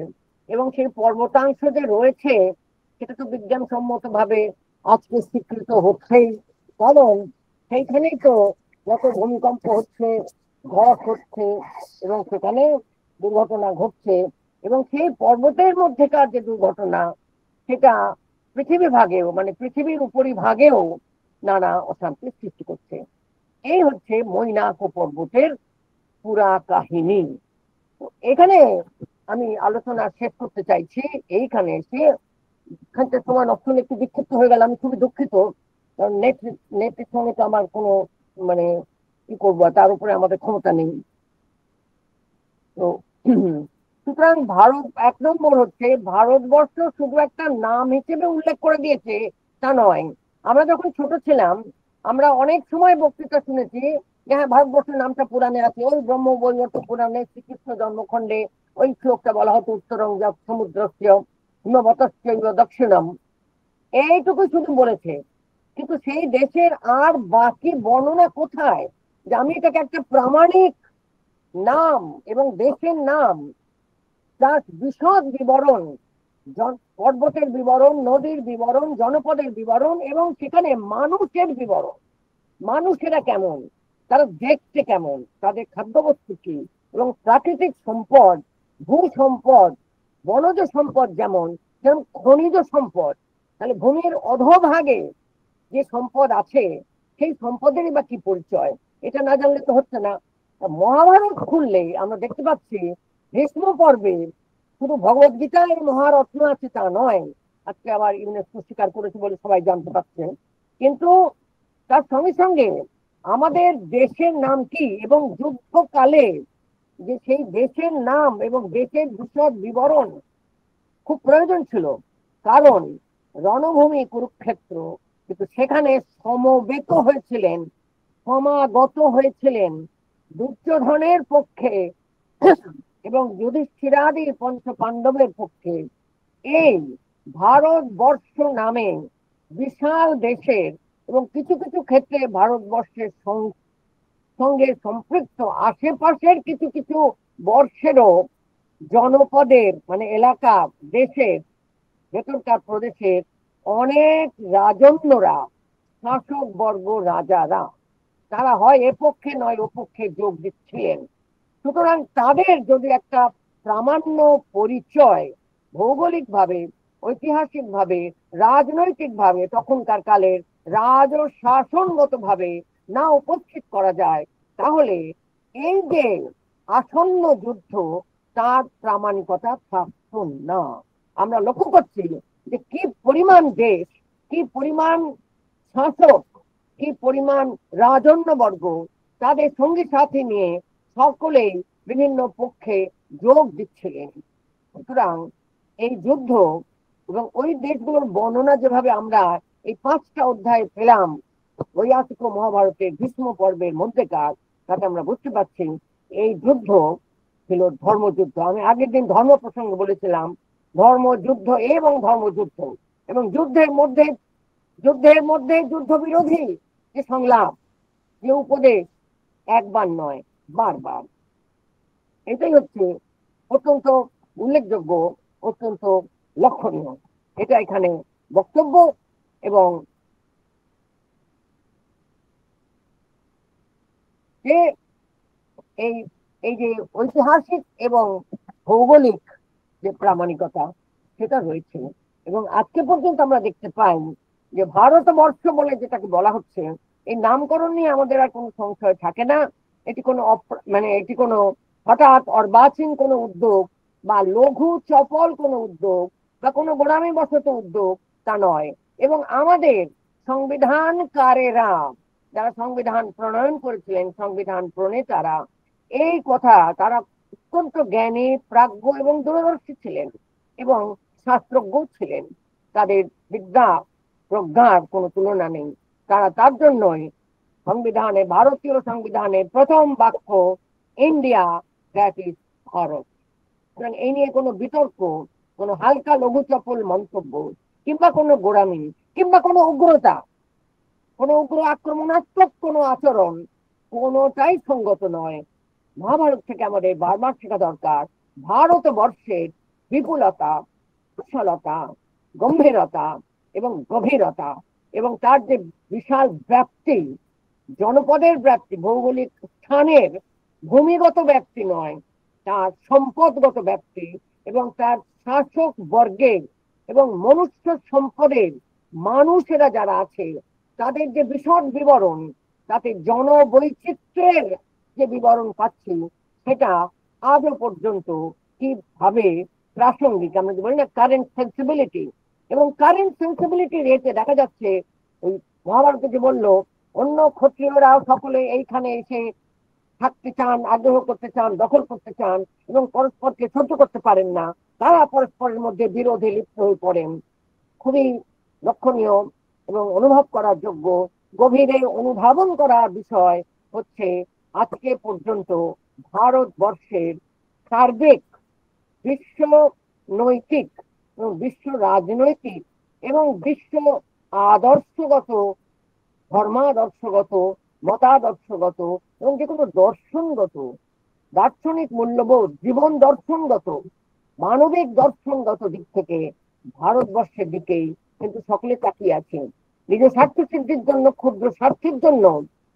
এবং সেই পর্বতাংশ যে রয়েছে, সেটা তো বিজ্ঞানসম্মত ভাবে আজকে স্বীকৃত হচ্ছেই। কারণ সেইখানেই তো যত ভূমিকম্প হচ্ছে, ধস হচ্ছে এবং সেখানে দুর্ঘটনা ঘটছে, এবং সেই পর্বতের মধ্যেকার যে দুর্ঘটনা, সেটা পৃথিবী ভাগেও মানে পৃথিবীর উপরিভাগেও নানা অশান্তির সৃষ্টি করছে। এই হচ্ছে মৈনাক পর্বতের পুরা কাহিনী। এখানে আমি আলোচনা শেষ করতে চাইছি। এইখানে এসে খানিকটা সময় নষ্ট হলে একটু বিক্ষিপ্ত হয়ে গেল, আমি খুবই দুঃখিত। কারণ নেটের সঙ্গে তো আমার কোনো মানে কি করবো, তার উপরে আমাদের ক্ষমতা নেই। তো সুতরাং ভারত 1 নম্বর হচ্ছে, ভারতবর্ষ শুধু একটা নাম হিসেবে উল্লেখ করে দিয়েছে তা নয়। আমরা যখন ছোট ছিলাম, আমরা অনেক সময় বক্তৃতা শুনেছি যে হ্যাঁ, ভারতবর্ষের নামটা পুরাণে আছে, ওই ব্রহ্ম বৈবর্ত পুরাণে শ্রীকৃষ্ণ জন্মখণ্ডে ওই শ্লোকটা বলা হতো, উত্তরং যা সমুদ্রস্য হিমবতশ্চৈব দক্ষিণম, এইটুকু শুধু বলেছে। কিন্তু সেই দেশের আর বাকি বর্ণনা কোথায়, যে আমি এটাকে একটা প্রামাণিক নাম এবং দেশের নাম তার বিশদ বিবরণ, পর্বতের বিবরণ, নদীর বিবরণ, জনপদের বিবরণ, এবং সেখানে মানুষের বিবরণ। মানুষেরা কেমন, তারা দেখতে কেমন, তাদের খাদ্যবস্তু কি, এবং প্রাকৃতিক সম্পদ, ভূ সম্পদ, বনজ সম্পদ, যেমন যেমন খনিজ সম্পদ। তাহলে ভূমির অধোভাগে যে সম্পদ আছে সেই সম্পদেরই বা কি পরিচয়, এটা না জানলে তো হচ্ছে না। মহাভারত খুললে আমরা দেখতে পাচ্ছি ভীষ্ম পর্বে শুধু ভগবত গীতার মহারত্ন আছে তা নয়, আজকে আবার ইউনেস্কো স্বীকার করেছে বলে সবাই জানতে পারছে, কিন্তু তার সঙ্গে সঙ্গে আমাদের দেশের নাম কি এবং যুদ্ধকালে যে সেই দেশের নাম এবং দেশের বিশদ বিবরণ খুব প্রয়োজন ছিল। কারণ রণভূমি কুরুক্ষেত্র, কিন্তু সেখানে সমবেত হয়েছিলেন, সমাগত হয়েছিলেন দুর্যোধনের পক্ষে এবং যুধিষ্ঠিরাদির পঞ্চ পাণ্ডবের পক্ষে এই ভারতবর্ষ নামে বিশাল দেশের, এবং কিছু কিছু ক্ষেত্রে ভারতবর্ষের সঙ্গে সম্পৃক্ত আশেপাশের কিছু কিছু বর্ষেরও জনপদের, মানে এলাকা, দেশের ভেতরকার প্রদেশের অনেক রাজন্যরা, শাসক বর্গ, রাজারা, তারা হয় এ পক্ষে নয় ও পক্ষে যোগ দিচ্ছিলেন। সুতরাং তাদের যদি একটা প্রামাণ্য পরিচয় ভৌগোলিক ভাবে, ঐতিহাসিক ভাবে, রাজনৈতিক ভাবে, তখনকার কালের রাজ ও শাসনগত ভাবে না উপস্থিত করা যায়, তাহলে এই যে আসন্ন যুদ্ধ তার প্রামাণিকতা থাকত না। আমরা লক্ষ্য করছি যে কি পরিমাণ দেশ, কি পরিমাণ শাসক, কি পরিমাণ রাজন্যবর্গ তাদের সঙ্গী সাথী নিয়ে সকলেই বিভিন্ন পক্ষে যোগ দিচ্ছিলেন। সুতরাং এই যুদ্ধ এবং ওই দেশগুলোর বর্ণনা যেভাবে আমরা এই 5টা অধ্যায়ে পেলাম ঐতিহাসিক মহাভারতের ভীষ্ম পর্বের মধ্যেকার, তাতে আমরা বুঝতে পারছি এই যুদ্ধ ছিল ধর্মযুদ্ধ। আমি আগের দিন ধর্ম প্রসঙ্গে বলেছিলাম ধর্মযুদ্ধ এবং ধর্মযুদ্ধ, এবং যুদ্ধের মধ্যে যুদ্ধ বিরোধী যে সংলাপ, যে উপদেশ, একবার নয় বারবার, এটাই হচ্ছে অত্যন্ত উল্লেখযোগ্য, অত্যন্ত লক্ষণীয়। এটা এখানে বক্তব্য। এবং যে এই এই যে ঐতিহাসিক এবং ভৌগোলিক যে প্রামাণিকতা সেটা রয়েছে, এবং আজকে পর্যন্ত আমরা দেখতে পাই যে ভারতবর্ষ বলে যেটাকে বলা হচ্ছে, এই নামকরণ নিয়ে আমাদের আর কোনো সংশয় থাকে না। এটি কোনো মানে এটি কোনো হঠাৎ অর্বাচীন কোনো উদ্যোগ বা লঘু চপল কোনো উদ্যোগ বা কোনো গোড়ামি বশত উদ্যোগ তা নয়। এবং আমাদের সংবিধানকারেরা, যারা সংবিধান প্রণয়ন করেছিলেন, সংবিধান প্রণেতারা, এই কথা তারা অত্যন্ত জ্ঞানী, প্রাজ্ঞ এবং দূরদর্শী ছিলেন এবং শাস্ত্রজ্ঞ ছিলেন। তাদের বিদ্যা প্রজ্ঞার কোনো তুলনা নেই। তারা তার জন্যই সংবিধানে, ভারতীয় সংবিধানে প্রথম বাক্য ইন্ডিয়া, দ্যাট ইজ ভারত। সুতরাং এই নিয়ে কোনো বিতর্ক, কোনো হালকা লঘু চপল মন্তব্য কিংবা কোনো গোড়ামি কিংবা কোনো উগ্রতা, কোনো উগ্র আক্রমণাত্মক কোনো আচরণ কোনোটাই সঙ্গত নয়। মহাভারত থেকে আমাদের বারবার শেখা দরকার ভারতবর্ষের বিপুলতা, বিশালতা, গম্ভীরতা এবং গভীরতা, এবং তার যে বিশাল ব্যাপ্তি, জনপদের ব্যাপ্তি, ভৌগোলিক স্থানের ভূমিগত ব্যাপ্তি নয়, তার সম্পদগত ব্যাপ্তি, এবং তার শাসক বর্গের এবং মনুষ্য সম্পদের মানুষেরা যারা আছে তাদের যে বিশদ বিবরণ, তাতে জনবৈচিত্র্যের যে বিবরণ পাচ্ছি, সেটা আজও পর্যন্ত কিভাবে প্রাসঙ্গিক, আমরা যে বলি না কারেন্ট সেন্সিবিলিটি, এবং কারেন্ট সেন্সিবিলিটি রেটে দেখা যাচ্ছে ওই মহাভারতে যে বললো অন্য ক্ষত্রিয়রাও সকলে এইখানে এসে থাকতে চান, আগ্রহ করতে চান, দখল করতে চান এবং পরস্পরকে সহ্য করতে পারেন না, তারা পরস্পরের মধ্যে বিরোধে লিপ্ত হয়ে পড়েন। খুবই লক্ষণীয় এবং অনুভব করার যোগ্য, গভীরে অনুধাবন করার বিষয় হচ্ছে আজকে পর্যন্ত ভারতবর্ষের সার্বিক বিশ্ব নৈতিক এবং বিশ্ব রাজনৈতিক এবং বিশ্ব আদর্শগত, ধর্মাদর্শগত, মতাদর্শগত এবং যে কোনো দর্শনগত, দার্শনিক মূল্যবোধ, জীবন দর্শনগত মানবিক দর্শনগত দিক থেকে ভারতবর্ষের দিকেই কিন্তু সকলে তাকিয়ে আছে, নিজ স্বার্থ সিদ্ধির জন্য, ক্ষুদ্র স্বার্থের জন্য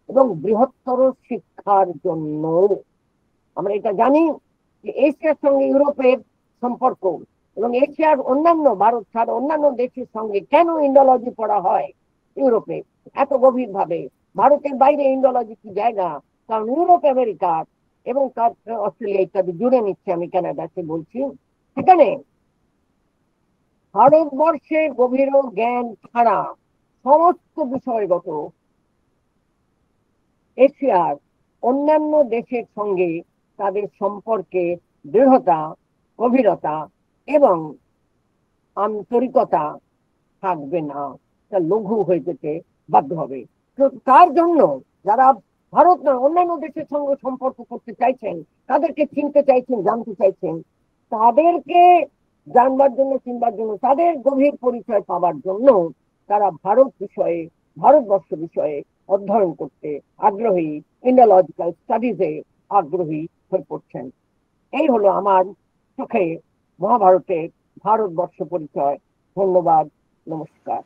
এবং বৃহত্তর শিক্ষার জন্য। আমরা এটা জানি যে এশিয়ার সঙ্গে ইউরোপের সম্পর্ক এবং এশিয়ার অন্যান্য, ভারত ছাড়া অন্যান্য দেশের সঙ্গে কেন ইন্ডোলজি পড়া হয় ইউরোপে এত গভীর ভাবে। ভারতের বাইরে ইন্ডোলজি কি জায়গা? কারণ ইউরোপ, আমেরিকার এবং তার অস্ট্রেলিয়া ইত্যাদি জুড়ে নিচ্ছে, আমি কানাডাকে বলছি, সেখানে ভারতবর্ষের গভীর জ্ঞান ছাড়া সমস্ত বিষয়গত এশিয়ার অন্যান্য দেশের সঙ্গে তাদের সম্পর্কে দৃঢ়তা, গভীরতা এবং আন্তরিকতা থাকবে না, তা লঘু হয়ে যেতে বাধ্য হবে। তো তার জন্য যারা ভারত নয় অন্যান্য দেশের সঙ্গে সম্পর্ক করতে চাইছেন, তাদেরকে চিনতে চাইছেন, জানতে চাইছেন, তাদেরকে জানবার জন্য, চিনবার জন্য, তাদের গভীর পরিচয় পাবার জন্য তারা ভারত বিষয়ে, ভারতবর্ষ বিষয়ে অধ্যয়ন করতে আগ্রহী, ইন্ডোলজিক্যাল স্টাডিজে আগ্রহী হয়ে পড়ছেন। এই হলো আমার চোখে মহাভারতের ভারতবর্ষ পরিচয়। ধন্যবাদ, নমস্কার।